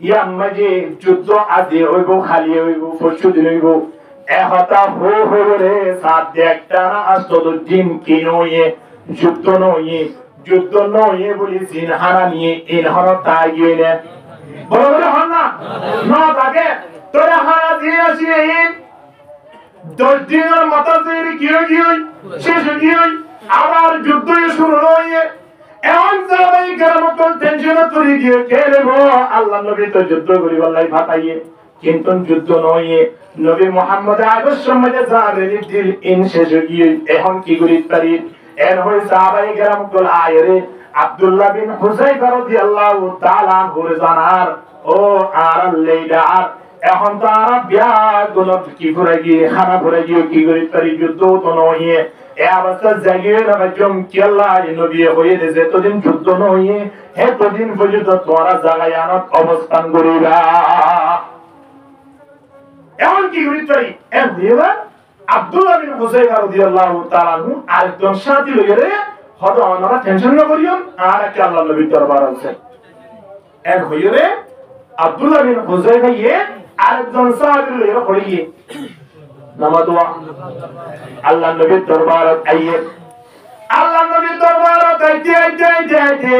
ইয়াম্মাজি যুদ্ধ আদি হইব খালি হইব পরশু দিন হইব এক কথা রে সাত একটা না আসতো দিন কি নয়ে যুদ্ধ নয়ে বলি জিন হারা নিয়ে ইন হারা তাই গিয়ে বড় হন না না থাকে তোরা হারা দিয়ে আসি ইন 10 দিনের মাথা দিয়ে কি শেষ হয়ে আবার যুদ্ধ শুরু হয়ে এমন জায়গায় গ্রামকল টেনশন তৈরি দিয়ে গেলে আল্লাহ নবী তো যুদ্ধ করি বলাই ভাতাইয়ে কিন্তু যুদ্ধ নয় নবী মুহাম্মদ আগের সময়ে জানেন দিল ইন শেষ গিয়ে এখন কি করি পারি এর হই সাহাবায়ে গ্রামকল আয়রে আব্দুল্লাহ বিন হুযায়ফা রাদিয়াল্লাহু তাআলা আনহু জানার ও আর লেইদার এখন তো আর বিয়া গুণ কি করে গিয়ে খানা করে গিয়ে কি করি পারি যুদ্ধ তো নয় এ অবস্থা জাগিয়ে না জম কি আল্লাহ নবী হয়ে যে তোদিন যুদ্ধ নয় হে তোদিন পর্যন্ত তোরা জায়গায় আনত অবস্থান করিবা এমন কি করি পারি এ দিবা আব্দুল্লাহ বিন হুযায়ফা রাদিয়াল্লাহু তাআলা আনহু আরেকজন সাথী লইরে হয়তো আমরা টেনশন না করিও আর একটা আল্লাহ নবীর দরবার আছে এর হইরে আব্দুল্লাহ বিন হুযায়ফা আরেকজন সাহাবী লইরে হইয়ে নামাদুয়া আল্লাহ নবীর দরবারত আইয়ে আল্লাহ নবীর দরবারত আইতে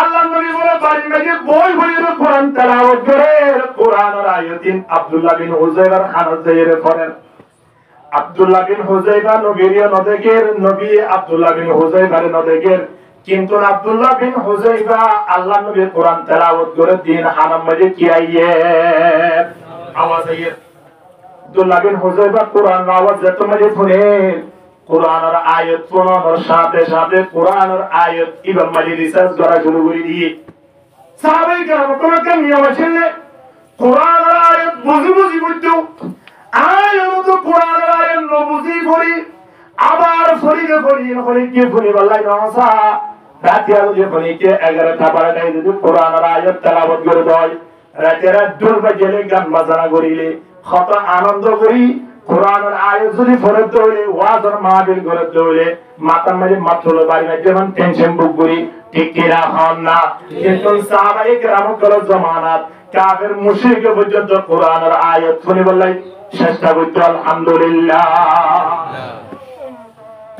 আল্লাহ নবী বলে বাড়ি মাঝে বই বইয়ের কোরআন তেলাওয়াত করে কোরআনের আয়াতিন আব্দুল্লাহ বিন হুযায়ফার খানাত যাইরে করেন আব্দুল্লাহ বিন হুযায়ফা নবীর নদেকের নবী আব্দুল্লাহ বিন হুযায়ফার নদেকের কিন্তু আব্দুল্লাহ বিন হুযায়ফা আল্লাহ নবীর কোরআন তেলাওয়াত করে দিন হানাম মাঝে কি আইয়ে আওয়াজ আইয়ে আব্দুল্লাহ বিন হুযায়ফা কোরআন আওয়াজ যত মাঝে শুনে কোরআনের আয়াত শোনানোর সাথে সাথে কোরআনের আয়াত ইমাম মালিক রিসার্চ করা শুরু করে দিয়ে সাহাবায়ে কেরাম কোরআন নিয়ম আছে কোরআনের আয়াত বুঝি বুঝতো আয়াত তো কোরআনের আয়াত নবুঝি পড়ি আবার ফরিকে কি ফরি বলাই নসা রাতে আলো ফরিকে 11টা 12টায় যদি কোরআনের আয়াত তেলাওয়াত করে দেয় রাতের 2 বাজে গান বাজনা করিলে কত আনন্দ করি কোরআনের আয়াত যদি পড়ে দৌড়ে ওয়াজের মাহফিল করে দৌড়ে মাথা মাঝে মাথলো বাড়ি না যেমন টেনশন বুক করি ঠিক কিনা হন না কিন্তু সাহাবায়ে কেরাম কল জামানাত কাফের মুশরিক পর্যন্ত কোরআনের আয়াত শুনে বললাই চেষ্টা করতে আলহামদুলিল্লাহ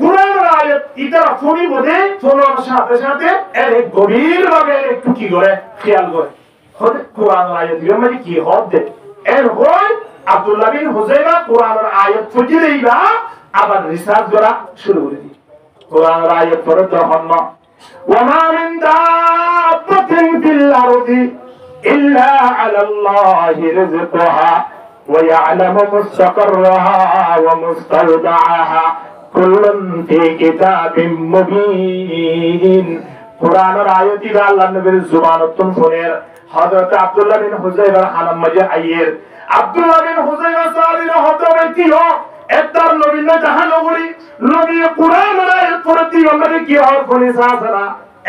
কোরআনের আয়াত এটা শুনি বলে শোনার সাথে সাথে এর গভীর ভাবে একটু কি করে খেয়াল করে হতে কোরআনের আয়াত মানে কি হবে এর হয় আব্দুল্লাহ বিন হুযায়ফা কোরআনের আয়াত পড়ে দিবা আবার রিসার্চ করা শুরু করে দি কোরআনের আয়াত পড়ে তখন না ওয়ামা মিন দাব্বাতিন ফিল আরদি ইল্লা আলাল্লাহি রিজকুহা ওয়া ইয়ালামু মুস্তাকাররাহা ওয়া মুস্তাওদাআহা কুল্লুন ফি কিতাবিম মুবিন কোরআনের আয়াত ইবা আল্লাহর নবীর জুবানতুন শুনে হযরত আব্দুল্লাহ বিন হুযায়ফা হানাম মাঝে আইয়ের আব্দুল্লাহ বিন হুযায়ফা সাহাবী হতে ব্যক্তিও এতার নবী না জাহানগরী নবী কোরআনের আয়াত পড়তে আমাদের কি হওয়ার কোন সাহারা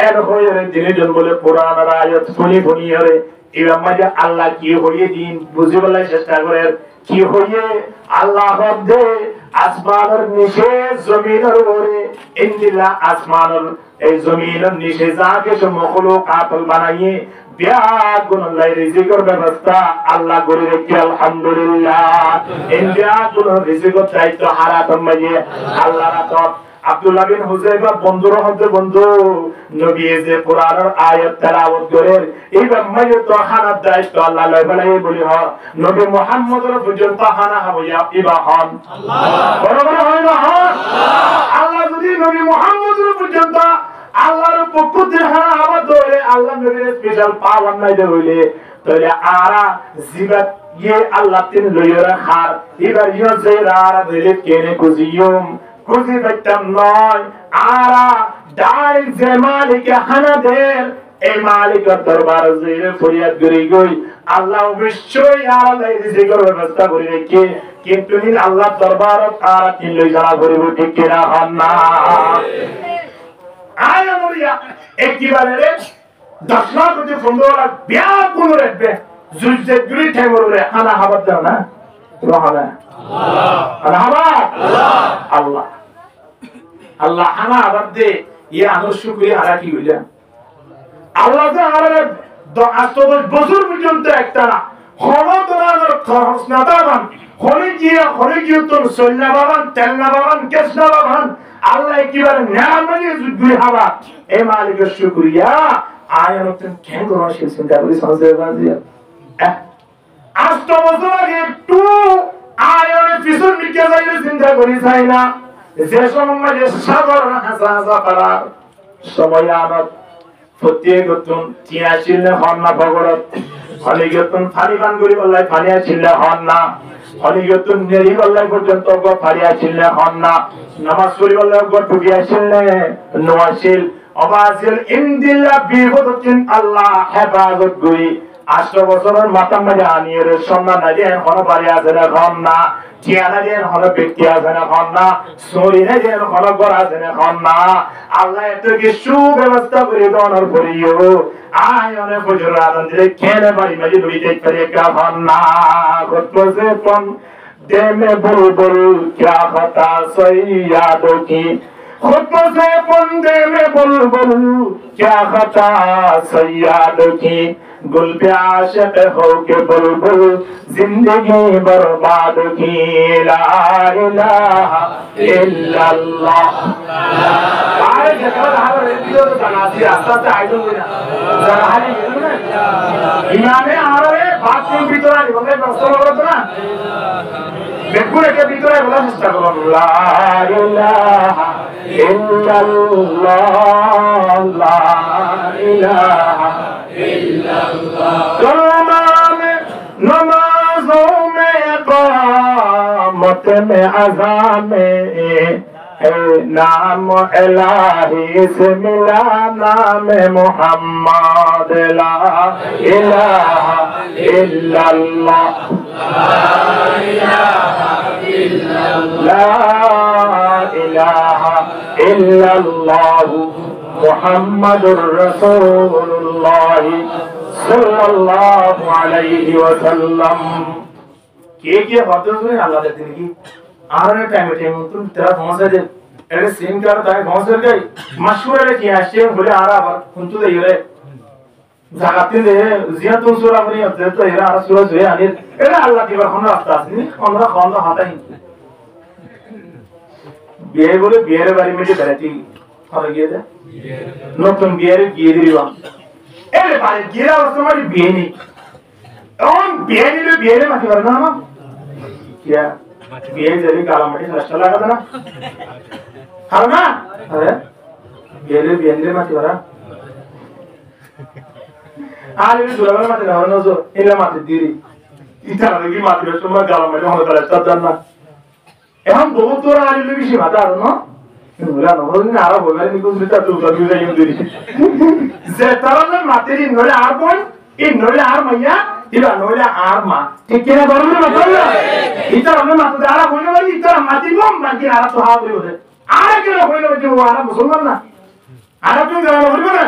এর হয়ে দিনজন বলে কোরআনের আয়াত শুনি হরে ইমাম মাঝে আল্লাহ কি হইয়ে দিন বুঝি বলার চেষ্টা করেন কি হইয়ে আল্লাহ দে আসমানের নিচে জমিনের উপরে ইন্দিলা আসমানের এই জমিনের নিচে যা কিছু মখলুকাত বানাইয়ে বিয়াগুন রিজিকের ব্যবস্থা আল্লাহ করে রেখে আলহামদুলিল্লাহ ইন্ডিয়াগুন রিজিকের দায়িত্ব হারাতম মাঝে আল্লাহ রাখত আব্দুল্লাহ বিন হুযায়ফা বন্ধুর হতে বন্ধু নবী যে কোরআনের আয়াত তেলাওয়াত করেন এই ব্যাপারে তো হানাত দায়িত্ব আল্লাহ লয় বলে বলি হ নবী মুহাম্মদের পর্যন্ত হানা হইয়া ইবাহান আল্লাহ বরাবর হয় না আল্লাহ যদি নবী মুহাম্মদের পর্যন্ত আল্লাহর পক্ষ থেকে হানা আবার ধরে আল্লাহ নবীর স্পেশাল পাওয়ার নাই হইলে তাহলে আরা জিবাত ये अल्लाह तीन लोयर हार इधर यो जेरार दिले केने कुजियुम कुजी बच्चम नॉय आरा डाल जे मालिक हनदेर ए मालिक दरबार जेरे फरियाद करी गई अल्लाह অবশ্যই আরা লাই রিজিকের ব্যবস্থা করে রেখে কিন্তু নি আল্লাহ দরবারত আরা তিন লই যারা করিব ঠিক কিনা হন না আয়া মরিয়া একবারে 10 লাখ কোটি ফন্দরা বিয়া কোন রাখবে जुल्जे गुरी ठाइमरे खाना हाबत दाও না সুবহানাল্লাহ আল্লাহ আল্লাহ আল্লাহ আল্লাহ খানা হাবত দে ইয়া আনোর শুকরিয়া আরা কি হইলা আল্লাহ যে আরে 10 বছর পর্যন্ত একটা খরদরার খরচ না দাবান খরি গিয়ে তো সল্লা বাবান তেলনা বাবান কেসনা বাবান আল্লাহ কিবার নিয়ামনি গুরি হাবা এ মালিকের শুকরিয়া আয়ানতন কেন করা শেষ চিন্তা করি সহজে বাজিয়া আষ্ট বছর আগে একটু আয়নের পিছন দিকে যাইলে চিন্তা করি চাই না যে সময় সাগর হাসা হাসা করার সময় আনত ফতিয়ে গতুন টিয়া ছিলে হন না ভগরত হলি গতুন ফানি বান করি বললাই ফানিয়া ছিলে হন না হলি গতুন নেরি বললাই পর্যন্ত গো ফারিয়া ছিলে হন না নামাজ পড়ি বললাই গো টুকিয়া ছিলে নোয়াশিল অবাজিল ইনদিল্লাহ বিবদতিন আল্লাহ হেফাজত করি 8 বছরের মাথা মাঝে আনিয়ের সন্ধান না যে হন বাড়ি আছে না হন না টিয়ানা যে হন ব্যক্তি আছে না হন না সরি না যে হন ঘর আছে না হন না আল্লাহ এত কি সুব্যবস্থা করে দনর করিও আয়নে ফজর আদান দিলে কেনে বাড়ি মাঝে দুইতে করে কা হন না কত সে পন দে মে বুলবুল क्या खता सैयादों की खुद से बंदे में बुलबुल क्या खता सैयादों की गुल पे आशिक हो के बुलबुल जिंदगी बर्बाद की ला इलाहा इल्लल्लाह आए जगह हार रेडियो तो बनाती रास्ता से आइडो ना जरा हाली ना इमामे आरे बात के भीतर आली बंदे प्रश्न करत ना बेकुरे के भीतर बोला চেষ্টা করো লা ইলাহা ইল্লাল্লাহ লা ইলাহা नमाजों में इक़ामत में अज़ान में नाम इलाही से मिला नाम मोहम्मद ला इलाहा इल्लल्लाह ला इलाहा इल्लल्लाह मुहम्मदुर रसूलुल्लाह सल्लल्लाहु अलैहि वसल्लम के हदस में अल्लाह देते की आरने टाइम तुम तेरा पहुंचा दे एरे सीन कर ताई पहुंच गई मशहूर है कि आशे बोले आरा पर कुंतु दे रे জাগাতে দে জিয়া তুম সুরা মরি আছে তো এরা আর সুরা জয়ে আনি এরা আল্লাহ দিবার কোন রাস্তা আছে আমরা কোন হাতাই বিয়ে বলে বিয়ের বাড়ি মেটে বেড়াতি করে গিয়ে দে নতুন বিয়ের গিয়ে দিবা এরে বাড়ি গিয়ে অবস্থা বিয়ে নি এখন বিয়ে নিলে বিয়েরে মাটি পারে না আমার क्या বিয়ে যদি কালা মাটি নষ্ট লাগাবে না আর না আরে বিয়েরে মাটি পারা আর এই দুলাবের মাটি না হলো জো এলা মাটি দিরি ইটা লাগি মাটি সময় কালা মাটি হলো তাহলে সাবধান না এখন বহুত তোরা আইলে বেশি মাথা আর না নুলা নহল না আর বলবে নি কোন বিটা তুই লাগি যাই দিরি যে তারা মাটির নলে আর কোন এই নলে আর মাইয়া ইলা নলে আর মা ঠিক কি না বলবে না বলবে ইটা আমরা মাথা দ্বারা বলবে না ইটা মাটি কম বাকি আর তো হাবলি হলে আর কি হইলো যে ওরা মুসলমান না আর তুমি যারা বলবে না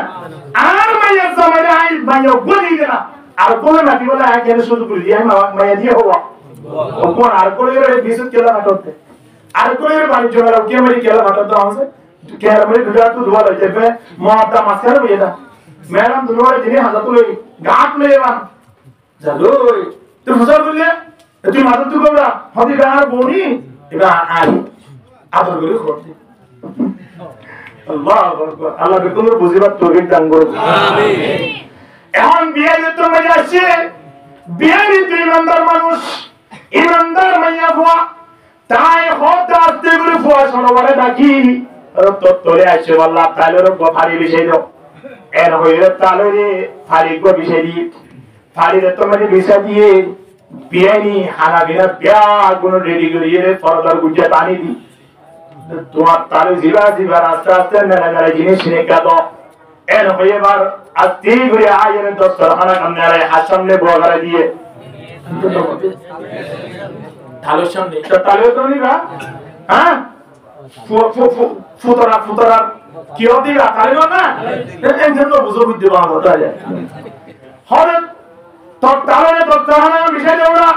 আর মাইয়া সমাজে আই মাইয়া বলি না আর কোন মাটি বলে আই কেন শুধু করি আই মাইয়া দিয়ে হওয়া ও কোন আর কোন এর বিশুদ্ধ কেলা নাটতে আর কোন এর বাণিজ্য মেলা কি মানে কেলা নাটতে আছে কে আর মানে দুটা তো দুয়া লাগবে মাটা মাসকার বইয়া ম্যাডাম দুনোরে দিনে হাজার তুলে গাট লই এবার জালই তুই ফসল করলে তুই মাদর তুই কবরা হদি গার বনি এবার আই আদর করে করতে আল্লাহু আকবার আল্লাহ বেকুল বুঝিবার তৌফিক দান করুন আমিন এখন বিয়ে দিতে মজা আসছে বিয়ে দিতে ইমানদার মানুষ ইমানদার মাইয়া ফুয়া তাই হতে আসতে করে ফুয়া সরবারে ডাকি তোরে আসছে আল্লাহ তাইলের ফাড়ি বিষয় দাও এর হইলে তালরে ফাড়ি গো বিষয় দি ফাড়িরে তোমাকে বিষয় দিয়ে বিয়ানি হানা বিনা বিয়া গুণ রেডি করিয়ে ফরদার গুজা টানি দি তোমার তালে জিবা জিবা আস্তে আস্তে নেড়ে নেড়ে জিনিস নিয়ে দাও এর হইবার আস্তে করে আয়ের দস্তরখানা কামনে হাসামনে বগারা দিয়ে তালের সামনে তালের তো নিবা হ্যাঁ ফুতরা কি হতে তালের না এই জন্য বুঝো বুঝতে পারা হতে যায় হরে তোর তালের দস্তরখানা বিষয় দেও না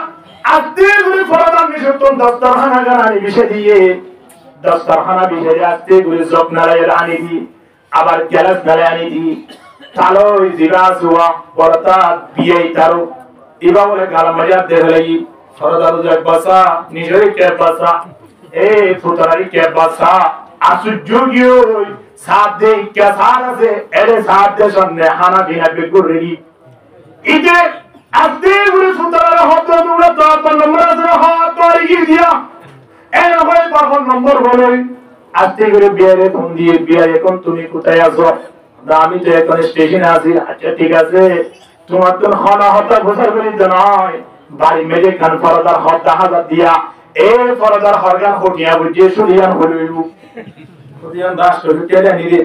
আস্তে করে ফরদার বিষয় তোর দস্তরখানা গানানি বিষয় দিয়ে দস্তরখানা বিষয় আস্তে করে জব নাড়ায় আনি দি আবার গ্যালাস নাড়ায় আনি দি তালো জিরা জুয়া পরতা বিয়ে তারো ইবা বলে গালা মজা দেহলাই ফরদার জয় বাসা নিজের কে বাসা এ ফুতরারি কে বাসা আসুযোগিও সাথ দে কে সাথ আছে এর সাথ দে সামনে হানা বিনা বেগুর রেডি ইতে আস্তে করে ফুতরার হাত ধরে তো আপনার নম্বর আছে হাত ধরে দিয়া এর হয় তখন নম্বর বলে আস্তে করে বিয়ারে ফোন দিয়ে বিয়া এখন তুমি কোথায় আছো আমি তো এখন স্টেশনে আছি আচ্ছা ঠিক আছে তোমার তো খানা হতা ঘোষার করে তো নয় বাড়ি মেজে খান ফরদার হতা হাজার দিয়া এই ফরদার হরগান হটিয়া বুঝিয়ে সুরিয়ান হইব সুরিয়ান দাস হটিয়া নিরে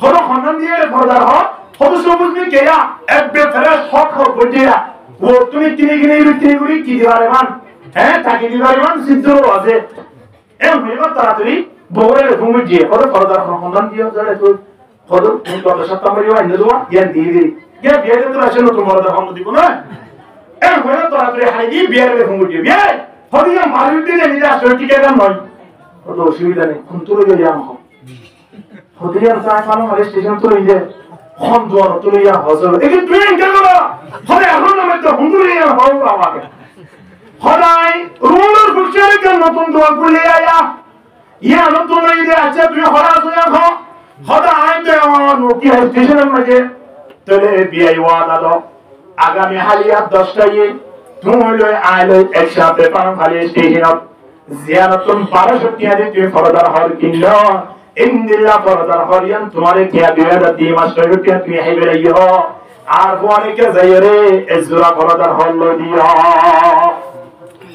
হলো খনন দিয়ে ফরদার হ হতো সবুজ নি কেয়া একবে ফেরে হক হক বুঝিয়া ও তুমি কিনে কিনে বিক্রি করি কি দিবারে মান হ্যাঁ তাকে দিবারে মান সিদ্ধ আছে এম হইবা তাড়াতাড়ি বউরে ঘুমিয়ে হলো ফরদার খনন দিয়ে জড়ে তো হলো তুমি কত সপ্তাহ মরিও আইনে দেওয়া জ্ঞান দিয়ে দিই কে বিয়ে তো আসে না তোমার দা হম দিব না এম হইবা তাড়াতাড়ি হাই দিয়ে বিয়ে ঘুমিয়ে বিয়ে হদিয়া মারুতি নে নিজে আসলে টিকে গান নয় কত অসুবিধা নেই কোন তুলে গিয়ে আম হদিয়া সাই ফানো মারে স্টেশন তুলে ইয়ে কোন দুয়ার তুলে ইয়া হজর এই তুই কেন না হরে এখন না তো হুঙ্গুলি ইয়া হও আমাকে হদাই রুলের ফুকশারে কেন নতুন দুয়ার খুলে আয়া ইয়া নতুন ইয়ে আছে তুই হরা সুয়া খো হদা আইতে আমার নকি স্টেশনের মাঝে তোলে বিআই ওয়াদা দাও আগামী হালিয়া 10টায় তুমি লই আইলে একসাথে পান খালি স্টেশন জিয়ারতুন 1200 টিয়া দিয়ে তুমি ফরদার হর কিনো ইনদিল্লাহ ফরদার হরিয়ান তোমারে টিয়া দিওয়া দি মাস্টার টিয়া তুমি হাইবে রাইও আর কোনে কে যাইরে এজরা ফরদার হল লই দিও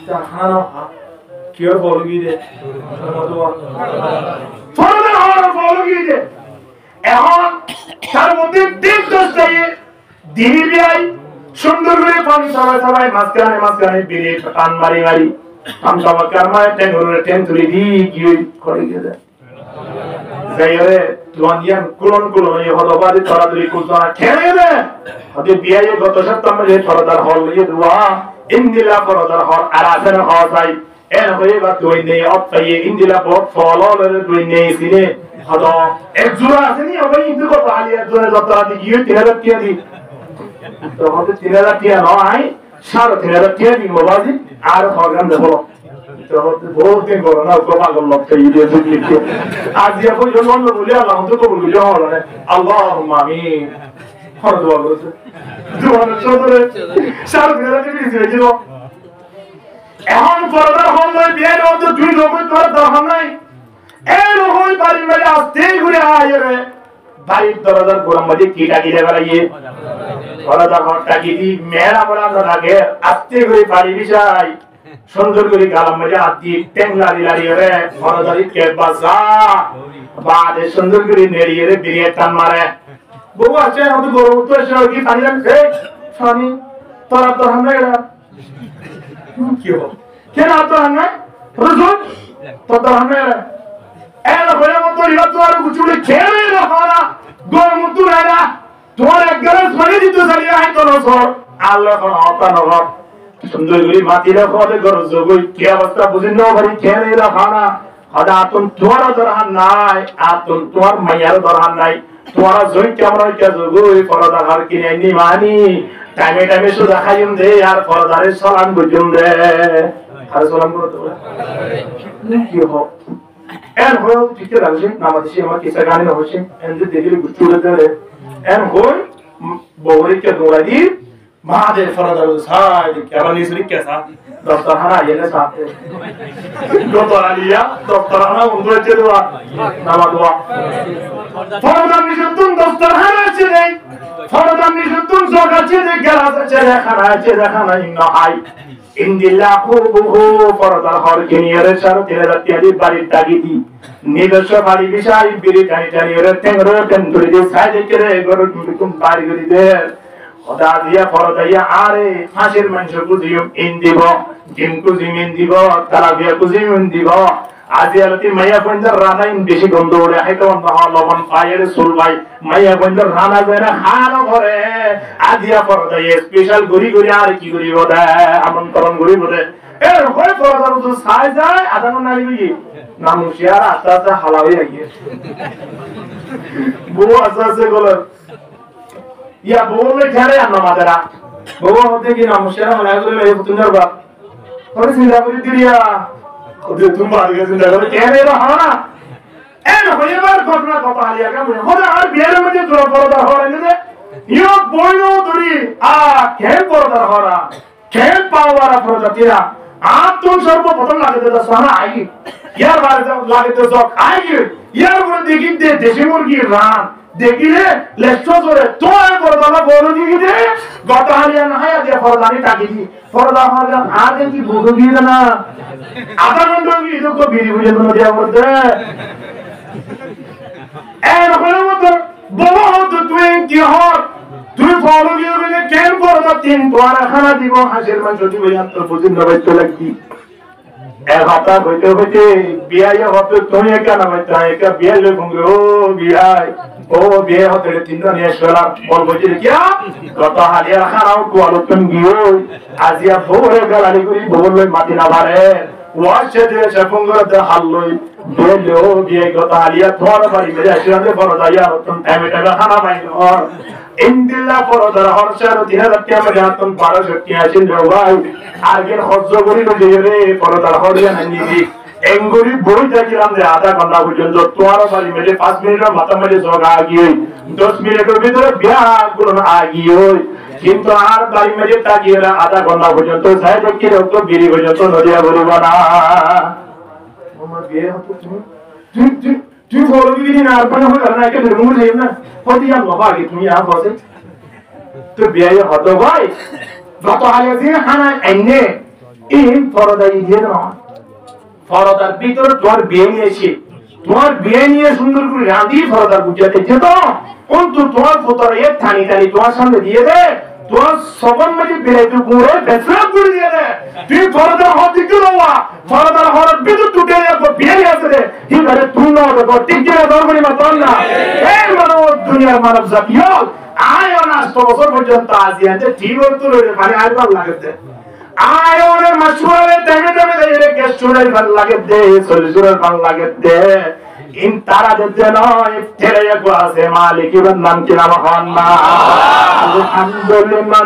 জাহানো কি আর বলগি দে ফরদার হল বলগি দে এখন তার মধ্যে দিন 10টায় দিবিআই সুন্দর করে পানি সবাই মাঝখানে বিরে টান মারি আমসামা কারমায় টেঙ্গুরে টেন তুলি দি কি করে গেছে যাইরে তুয়ানিয়ান কুলন এই হদবাদি তরাদরি কুলনা খেয়ে দে হদি বিয়ে গত সপ্তাহে মধ্যে ফরদার হল ইয়ে দুয়া ইন্দিলা ফরদার হল আর আসেন হসাই এর হয়ে বা তুই নেই অত্তাই ইন্দিলা বহুত ফললের তুই নেই সিনে হদ এক জোড়া আসেনি ওই ইন্দু কত আলিয়া জোড়া যতরাদি গিয়ে 3000 টাকা দি তো হতে 3000 টাকা নয় 3500 টাকা দি মোবাজি আর হরগান দেবো তো হতে বহুত দিন করো না কো পাগল লোক এই দিয়ে লিখে আজ যে কই জন্য বলি আল্লাহ তো কবুল করে হলো না আল্লাহুম্মা আমিন হর দোয়া করছে দোয়া চোদরে 4000 টাকা দিয়েছে জিরো এখন ফরদার হল বিয়ে তো দুই লোক তোর দরকার নাই এই লোক বাড়ি মেরে আসতে ঘুরে আইরে বাড়ির দরজার গোড়ার মধ্যে কিটা গিরে বেড়াইয়ে ফরদার হলটা কি দি মেরা বলা লাগে আসতে ঘুরে বাড়ি বিষয় সুন্দর করে গালার মধ্যে আতি টেংলারি লাড়িয়ে রে ফরদারি কে বাসা বাদে সুন্দর করে নেড়িয়ে রে বিরিয়ে টান মারে বউ আছে আমাদের গরম তো এসে কি পানি রাখছে স্বামী তোরা তো হামলা গেল কি হলো কেন তো হামলা রুজু তো হামলা এর বলে মত রিবাত আর গুছুলে খেলে রাখা গরম তো না তোমার এক গ্লাস পানি দিতে চালিয়ে আই তো নসর আল্লাহ কোন আতা নগর সুন্দর করে মাটি রাখো দে গরজ গই কি অবস্থা বুঝিন না ভাই খেলে রাখা না হদা আতুন তোমার দরহান নাই, আতুন তোমার মাইয়ার দরহান নাই, তোমার জয় কেমন হইয়া জগই পরদার হার কিনে নিমানি টাইমে টাইমে সুদা খাইম দে আর পরদারে সালাম বুঝুম দে আর সালাম করতে কি হোক এন হয়ে ঠিক লাগছে নামাজি আমার কিসা গানে হচ্ছে এন যে দেখলি গুতুরে ধরে এন হই বউরিকে দৌড়াই মাদের ফরদার সাই কেমন নিসরি কেসা দফতরখানা এনে সাথে দফতরালিয়া দফতরখানা উন্দরে দোয়া নামা দোয়া ফরদার নিশুতুন দফতরখানা আছে নেই ফরদার নিশুতুন জগাছে দে গেলাস আছে খানা আছে খানা ইন্না আই ইনদিল্লাহ খুবহু ফরদার হর কিনিয়ারে সার তেরা তিয়াদি বাড়ি তাগিদি নিদর্শ বাড়ি বিষয় বিরি টানি টানি ওরে টেংরো টেন্টুরি দে সাইডে করে গরু টুকুম বাড়ি গরি দে ওদা দিয়া ফরদাইয়া আরে হাসির মাংস কুজিম ইন দিব ডিম কুজিম ইন দিব তারাবিয়া কুজিম ইন দিব আজিয়ালতি মাইয়া বন্ধর রানা ইন বেশি গন্ধ ওরে হাইতো লবণ পায়ের সুল ভাই মাইয়া বন্ধর রানা বেরা হানো ঘরে আজিয়া ফরদাইয়া স্পেশাল গরি গরি আর কি গরি ওদা আমন্ত্রণ গরি বলে এর হয় ফরদার তো সাই যায় আদা নালি গই নাম শেয়ার আস্তে আস্তে হালাওই আইয়ে বউ আস্তে গল ইয়া বউলে ঝাড়ে আনা মাদারা বউ হতে কি নাম শেয়ার হালাই গলে এই তুনার বাপ করে চিন্তা করে দিরিয়া ওদের তুমি বাড়ি গেছে দেখো কেনে রা হানা এন হইবার ঘটনা কত হালিয়া কা হদা আর বিয়ের মধ্যে তোরা পরদা হরে নে ইয়ো বইনো দরি আ কেন পরদা হরা কেন পাওয়ারা প্রজাতিরা আতুন সর্বপ্রথম লাগে দা সানা আই ইয়ার বারে লাগে তো জক আই ইয়ার বড় দেখি দে দেশি মুরগি রান দেখিলে লেচ্ছ ধরে তোর পরদা বড় দিকে দে গত হালিয়া না হায়া দে পরদানি টাকি দি পরদা হরলা আর দেখি বুগো দিয়ে না আধা ঘন্টা কি তো বিড়ি বুঝে কোন দেয়া করতে এর হলো মতো বড় হতো তুই কি হর তুই ফলো দিয়ে বলে কেন পরদা তিন তোরা খানা দিব হাসির মাংস দিব তোর বুঝিন না বাইতে লাগি এক হাতা হইতে হইতে বিয়ায় হতো তুমি একা না বাইতে একা বিয়ায় লই ঘুমরে ও বিয়ায় ও বিয়ে হতে তিনটা নিয়ে আসলা বলবো যে কি কত হালিয়া খানাও তো আলোচন গিয়ে আজিয়া ভোরে গালালি করি ভোর লই মাটি না বারে ওয়াছে যে সফঙ্গরতে হাললই বেলো বিয়ে কত হালিয়া তোর বাড়ি মেরে আসলে বড় দাইয়া রতন টাইমে টাইমে খানা পাইল আর ইনদিল্লাহ পরদার হরশার 3000 টাকা জাতন 1200 আসেন ভাই আগের হজ্জ করি রে পরদার হরিয়া নিবি এঙ্গুরি বই থাকিলাম যে আধা ঘন্টা পর্যন্ত তোমার বাড়ি মেরে 5 মিনিটের মাথা মেরে জগা আগিয়ে 10 মিনিটের ভিতরে বিয়া গুলো আগিয়ে কিন্তু আর বাড়ি মেরে তাকিয়ে আধা ঘন্টা পর্যন্ত যাই দেখি তো বিড়ি পর্যন্ত নদিয়া বলব না আমার বিয়ে হতো তুই বলো বিড়ি না আর কোনো হলো না কে ধর্ম নেই না পদি আর বাবা আগে তুমি আর বসে তো বিয়ে হতো ভাই যত আগে দিন খানা এনে এই পরদাই দিয়ে না ফরদার ভিতরে তোমার বিয়ে নিয়েছে তোমার বিয়ে নিয়ে সুন্দর করে রাঁধি ফরদার বুঝাতে যেত কিন্তু তোমার পুত্র এক থানি থানি তোমার সামনে দিয়ে দে তোমার সবন মাঝে বেড়াইতে গুঁড়ে বেসরা করে দিয়ে দে তুই ফরদার হওয়ার দিকে নেওয়া ফরদার হওয়ার ভিতর টুটে যাবো বিয়ে নিয়ে আসে দে ঠিক আছে তুই না দেখো ঠিক কিনা দরবারি মা তোর না এই মানব দুনিয়ার মানব জাতি হোক আয় না 100 বছর পর্যন্ত আসিয়াতে ঠিক হতো মানে আর ভালো লাগে আয়নের মাসুয়ারে টাইমে টাইমে দেইলে গ্যাস চুরাই ভাল লাগে দে সলিজুরার ভাল লাগে দে ইন তারা দেখতে নয় তেরে এক আছে মালিক ইবন নাম কি নাম খান্না আলহামদুলিল্লাহ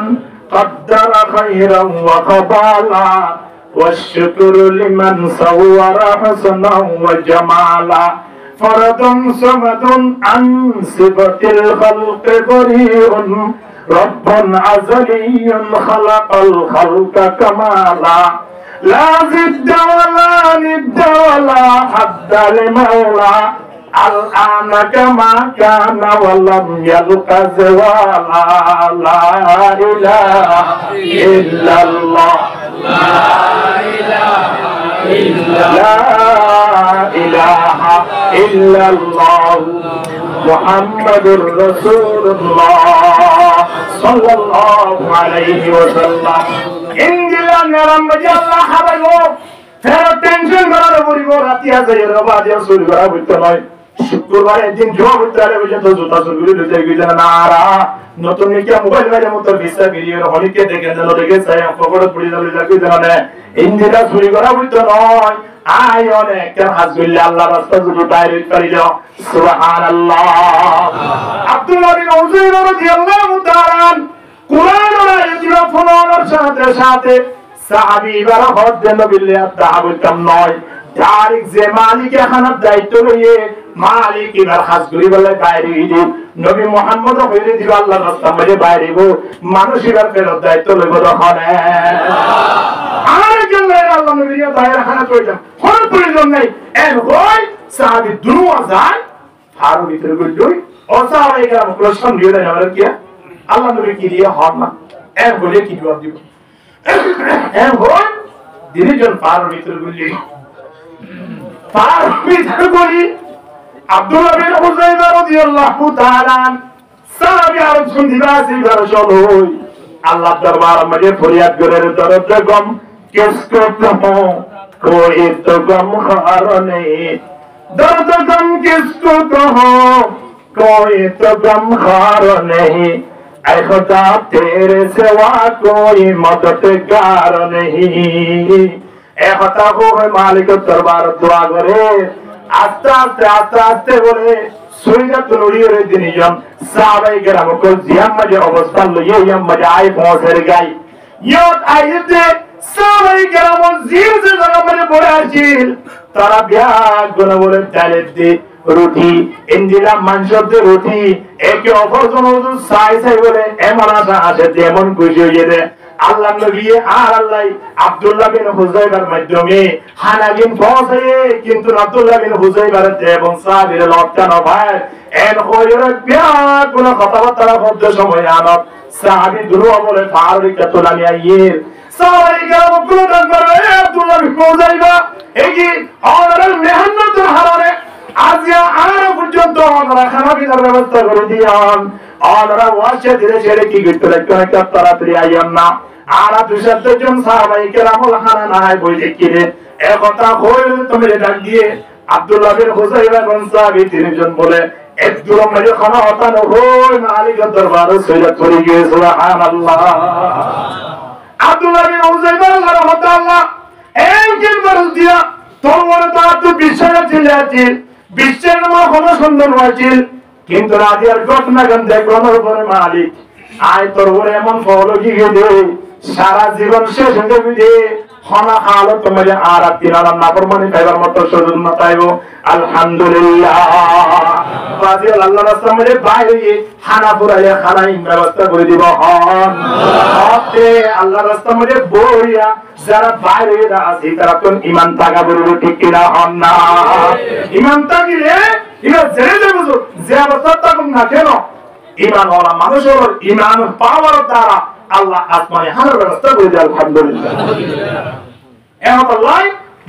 কদ্দারা খায়রান ওয়া কাবালা والشكر لمن صور حسنا وجمالا فرد صمد عن صفة الخلق بريء رب أزلي خلق الخلق كمالا لا ضد ولا ند ولا حد لمولى الآن كما كان ولم يلق زوالا لا إله إلا الله لا إله إلا الله محمد رسول الله صلى الله عليه وسلم إن الله نرم بجالله حبيبه فهر تنشن برا بوريبو راتيا زيرا بعديا سوري برا بيتناي শুক্রবারে দিন জমা করতে পারে পর্যন্ত জুতা চুলগুলি লুচে গিয়ে নারা নতুন নিকে মোবাইল বাইরে মতো ভিসা ভিডিও হলিকে দেখে যেন দেখে চাই পকড় পুড়ি যাবে যাকে জানে ইন্দিরা চুরি করা বুঝতো নয় আয় অনেক হাজবিল্লা আল্লাহ রাস্তা যদি বাইরে করিল সুবহানাল্লাহ। আব্দুল্লাহ বিন উযাইর রাদিয়াল্লাহু তাআলা কুরআনের আয়াতগুলো শোনানোর সাথে সাথে সাহাবী বারা হজ্জ নবীল্লাহ তাআবুতাম নয় তারিক যে মালিক খানার দায়িত্ব লইয়ে মালিক এবার হাজগুলি বলে বাইরে দিন নবী মুহাম্মদ হইলে দিব আল্লাহর রাস্তা মধ্যে বাইরে গো মানুষ এবার ফেরত দায়িত্ব লইব তখন আর গেলে আল্লাহ নবীর বাইরে খানা কইতাম কোন প্রয়োজন নাই এর হয় সাহাবী দুয়া যায় ফারু ভিতরে গই ও সাহাবী কেরাম প্রশ্ন দিয়ে দেন আমরা কি আল্লাহ নবী কি দিয়ে হন না এর বলে কি জবাব দিব এর হয় দিনজন ফারু ভিতরে গই ফারু ভিতরে গই আব্দুল্লাহ বিন উযাইর রাদিয়াল্লাহু তাআলা সাহাবী আর সুন্দিবাসী বরশলই আল্লাহ দরবার মধ্যে ফরিয়াদ করে দরদ গম কিসকো কহো কোই তো গম খার নেই দরদ গম কিসকো কহো কোই তো গম খার নেই ऐ खुदा तेरे सिवा कोई मददगार नहीं ए खुदा को मालिक दरबार दुआ करे আস্তে আস্তে আস্তে আস্তে বলে সুইজাত নড়িয়ে দিনজন সাহাবায়ে কেরাম কো জিয়াম মাঝে অবস্থান লইয়ে ইয়াম মাঝে আই পৌঁছের গাই ইয়ত আইতে সাহাবায়ে কেরাম জিম যে জায়গা মাঝে পড়ে আছিল তারা ব্যাগ গুলো বলে ডালেতে রুটি ইন্দিরা মাংসতে রুটি একে অপর জন সাই সাই বলে এমন আশা আসে যেমন খুশি হয়ে যায় আল্লাহ নবী আর আল্লাহ আব্দুল্লাহ বিন হুযাইবার মাধ্যমে হানাবিন পৌঁছে কিন্তু আব্দুল্লাহ বিন হুযাইবার এবং সাহাবীর লক্ষণ ভাই এর হইরে বিয়াত কোন কথাবার্তা বলতে সময় আনত সাহাবী দুরুয়া বলে ফারুকা তোলামি আইয়ের সাহাবী কেরাম কোন ডাকবার আব্দুল্লাহ বিন হুযাইবা এগি অনার মেহনতের হারারে আজিয়া আর পর্যন্ত ওনারা খানা পিনার ব্যবস্থা করে দিয়ান ওনারা ওয়াশে ধীরে ছেড়ে কি করতে লাগতো একটা তাড়াতাড়ি আইয়ান না আর 200 জন সাহাবায়ে কেরামুল খানা নাই বইলে কিরে এক কথা কইল তুমি ডাক দিয়ে আব্দুল্লাহ বিন হুযাইবা কোন সাহাবী তিনজন বলে এক দূর মধ্যে খানা হতা না হই মালিকের দরবারে সৈয়দ পড়ে গিয়ে সুবহানাল্লাহ আব্দুল্লাহ বিন হুযাইবা রাহমাতুল্লাহ এই কিনবার দিয়া তোমরা তো বিশ্বাস ছিলাছি বিশ্বের নামে কোন সুন্দর হয়েছিল কিন্তু রাজিয়ার ঘটনা গান দেখবার পরে মালিক আয় তোর বলে এমন ফলো কি দে সারা জীবন শেষ হয়ে যাবে খানা খালো তোমার আর তিন আলাম নাফরমানি খাইবার মতো সুযোগ না পাইবো আলহামদুলিল্লাহ রাজিয়াল আল্লাহর রাস্তার মধ্যে বাইরে খানা পুরাইয়া খানা ব্যবস্থা করে দিব হন হতে আল্লাহর রাস্তার মধ্যে বইয়া যারা বাইরে আছে তারা তো ঈমান থাকা বলবো ঠিক কিনা হন না ঈমান থাকিলে এটা জেনে যাবো যে অবস্থা থাকুন না কেন ঈমান ওরা মানুষের ঈমান পাওয়ার দ্বারা আল্লাহ আসমানে হানার ব্যবস্থা করে দেয় আলহামদুলিল্লাহ এখন আল্লাহ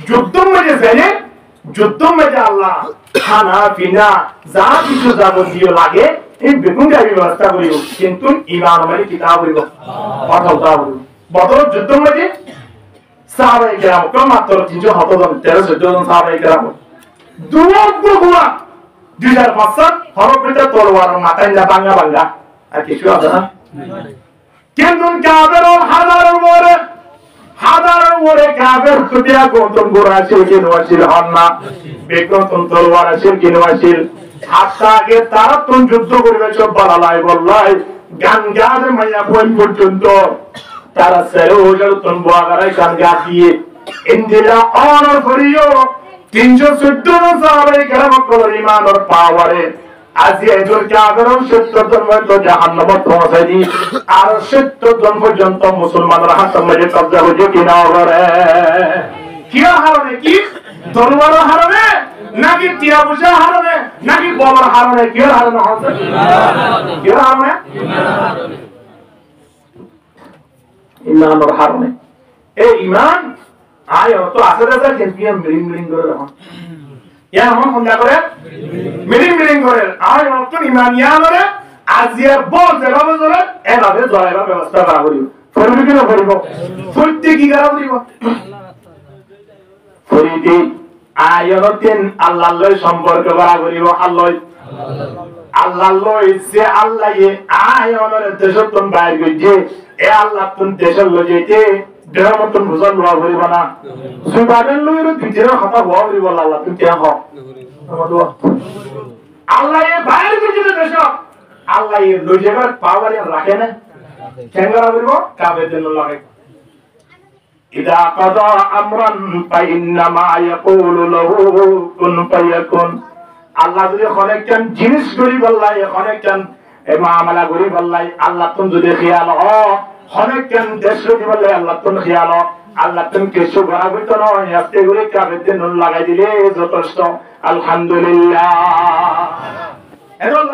যুদ্ধ মধ্যে ফেলে যুদ্ধ মধ্যে আল্লাহ খানা পিনা যা কিছু যাবতীয় লাগে এই বেগুন ব্যবস্থা করিব কিন্তু ঈমান মানে কিতাব করিব কথা বলব বদর যুদ্ধ মধ্যে সাহাবায়ে কেরাম মাত্র 300 জন 13 জন সাহাবায়ে কেরাম দুয়া 2005 হরপিটা তরোয়ার মাথায় না ভাঙা ভাঙা আর কিছু আছে না কিন্তু কাফের হাজার ওরে কাফের কুটিয়া কোতন গোরা ছিল কি নওয়াছিল হন না বেকতন তরোয়ার ছিল কি নওয়াছিল হাতটাকে তারা তুন যুদ্ধ করবে সব বালাই বললাই গান গানে মাইয়া কোন পর্যন্ত তারা সেরে ওজার তুন বাগারাই গান গা দিয়ে ইন্দিলা অনর করিও 314 জন সাহাবায়ে কেরাম কল ঈমানের পাওয়ারে আজি এজর কাফের 70 জন তো জাহান্নামে পৌঁছাই দি আর 70 জন পর্যন্ত মুসলমানরা হাতের মধ্যে কবজা হয়ে কিনা করে কি হারাবে কি তরবারও হারাবে নাকি টিয়া পয়সা হারাবে নাকি বলর হারাবে কি হারাবে হবে কি হারাবে ঈমানের হারাবে এই ঈমান আয় তো আসলে যা চ্যাম্পিয়ন মিলিং করে রাখো ইয়া মন কোনটা করে মিলিং করে আয় তো ঈমানিয়ানরে আজিয়ার বল যেভাবে চলে এভাবে জয়ের ব্যবস্থা করা করিব করবি কি না করিব সত্যি কি করা করিব ফরিদি আয়রতেন আল্লাহর সম্পর্ক করা করিব আল্লাহ যে আল্লাহ আয়নের দেশতন বাইর কইছে এ আল্লাহ তুন দেশের লইতে দেহর মতন বুঝার লোয়া করিব না সুবাদের লইর ভিতরে কথা হওয়া করিব আল্লাহ তুমি কে হও আল্লাহ এ বাইরে ভিতরে দেশ আল্লাহ এ লই যাবার পাওয়ার রাখে না কেঙ্গারা করিব কাবে দেন লাগে ইদা কাদা আমরান ফাইন্নামা ইয়াকুলু লাহু কুন ফায়াকুন আল্লাহ যদি অনেকজন জিনিস করি বললাই অনেকজন মামলা করি বললাই আল্লাহ তুমি যদি খেয়াল অনেকজন দেশ করি বললাই আল্লাহ তুমি খেয়াল আল্লাহ তুমি কিছু করা হইতো নয় আজকে করে কাবে দিন লাগাই দিলে যথেষ্ট আলহামদুলিল্লাহ এরকম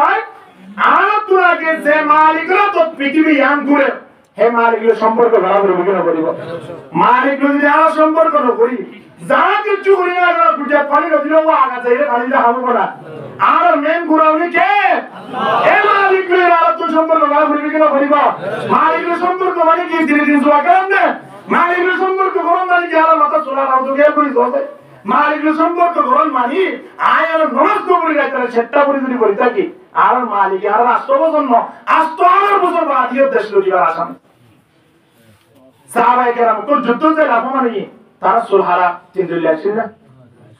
আর তোরাকে যে মালিকরা তো পৃথিবী আন ঘুরে হে মালিকের সম্পর্ক ভালো করে বুঝে করিব মালিক যদি আর সম্পর্ক না করি যা কিছু করি না বুঝে পানি দিল ও আগা যাইলে পানিটা হাবো না আর মেন ঘুরাউনি কে হে মালিকের আর তো সম্পর্ক ভালো করে বুঝে করিব মালিকের সম্পর্ক মানে কি ধীরে ধীরে জোয়া করেন না মালিকের সম্পর্ক করুন মানে কি আর মাথা চলা নাও তো কে করি দোতে মালিকের সম্পর্ক করুন মানে আয় আর নমাজ করি না তাহলে সেটা করি যদি করি থাকি আর মালিক আর রাষ্ট্র জন্য আস্ত আমার বছর বাদিয়ে দেশ লুটিবার আসাম সাহাবায়ে কেরাম কোন যুদ্ধ যে লাভ মানে তারা সুলহারা চিন্তুল্লাহ ছিল না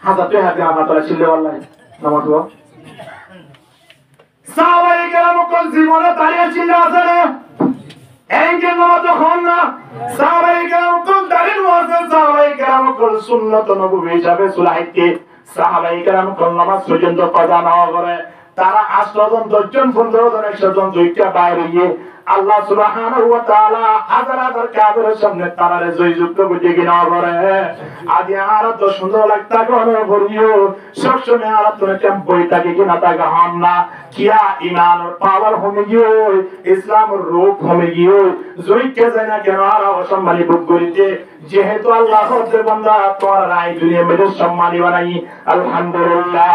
হাজাতে হাতে আমাতলা ছিল আল্লাহ নামাজও সাহাবায়ে কেরাম কোন জীবনে দাঁড়িয়ে ছিল আছে না এঙ্গে নামাজ হন না সাহাবায়ে কেরাম কোন দাঁড়িয়ে আছে সাহাবায়ে কেরাম কোন সুন্নাত নববী হিসাবে সুলাইতে সাহাবায়ে কেরাম কোন নামাজ পর্যন্ত কাজা না করে তারা 8 জন 10 জন 15 জন 100 জন দুইটা বাইরে গিয়ে আল্লাহ সুবহানাহু ওয়া তাআলা হাজার হাজার কাফেরের সামনে তারারে জয়যুক্ত বুঝে কিনা করে আদি আর তো সুন্দর লাগতা কোন করিও সব সময় আর তো টেম্পোই থাকে কিনা তা গান না কিয়া ঈমান আর পাওয়ার হবে গিয়ে ইসলামের রূপ হবে গিয়ে জয়কে জানা কেন আর অসম্মানী ভোগ করিতে যেহেতু আল্লাহ হতে বান্দা তোমার রায় দুনিয়া মেরে সম্মানী বানাই আলহামদুলিল্লাহ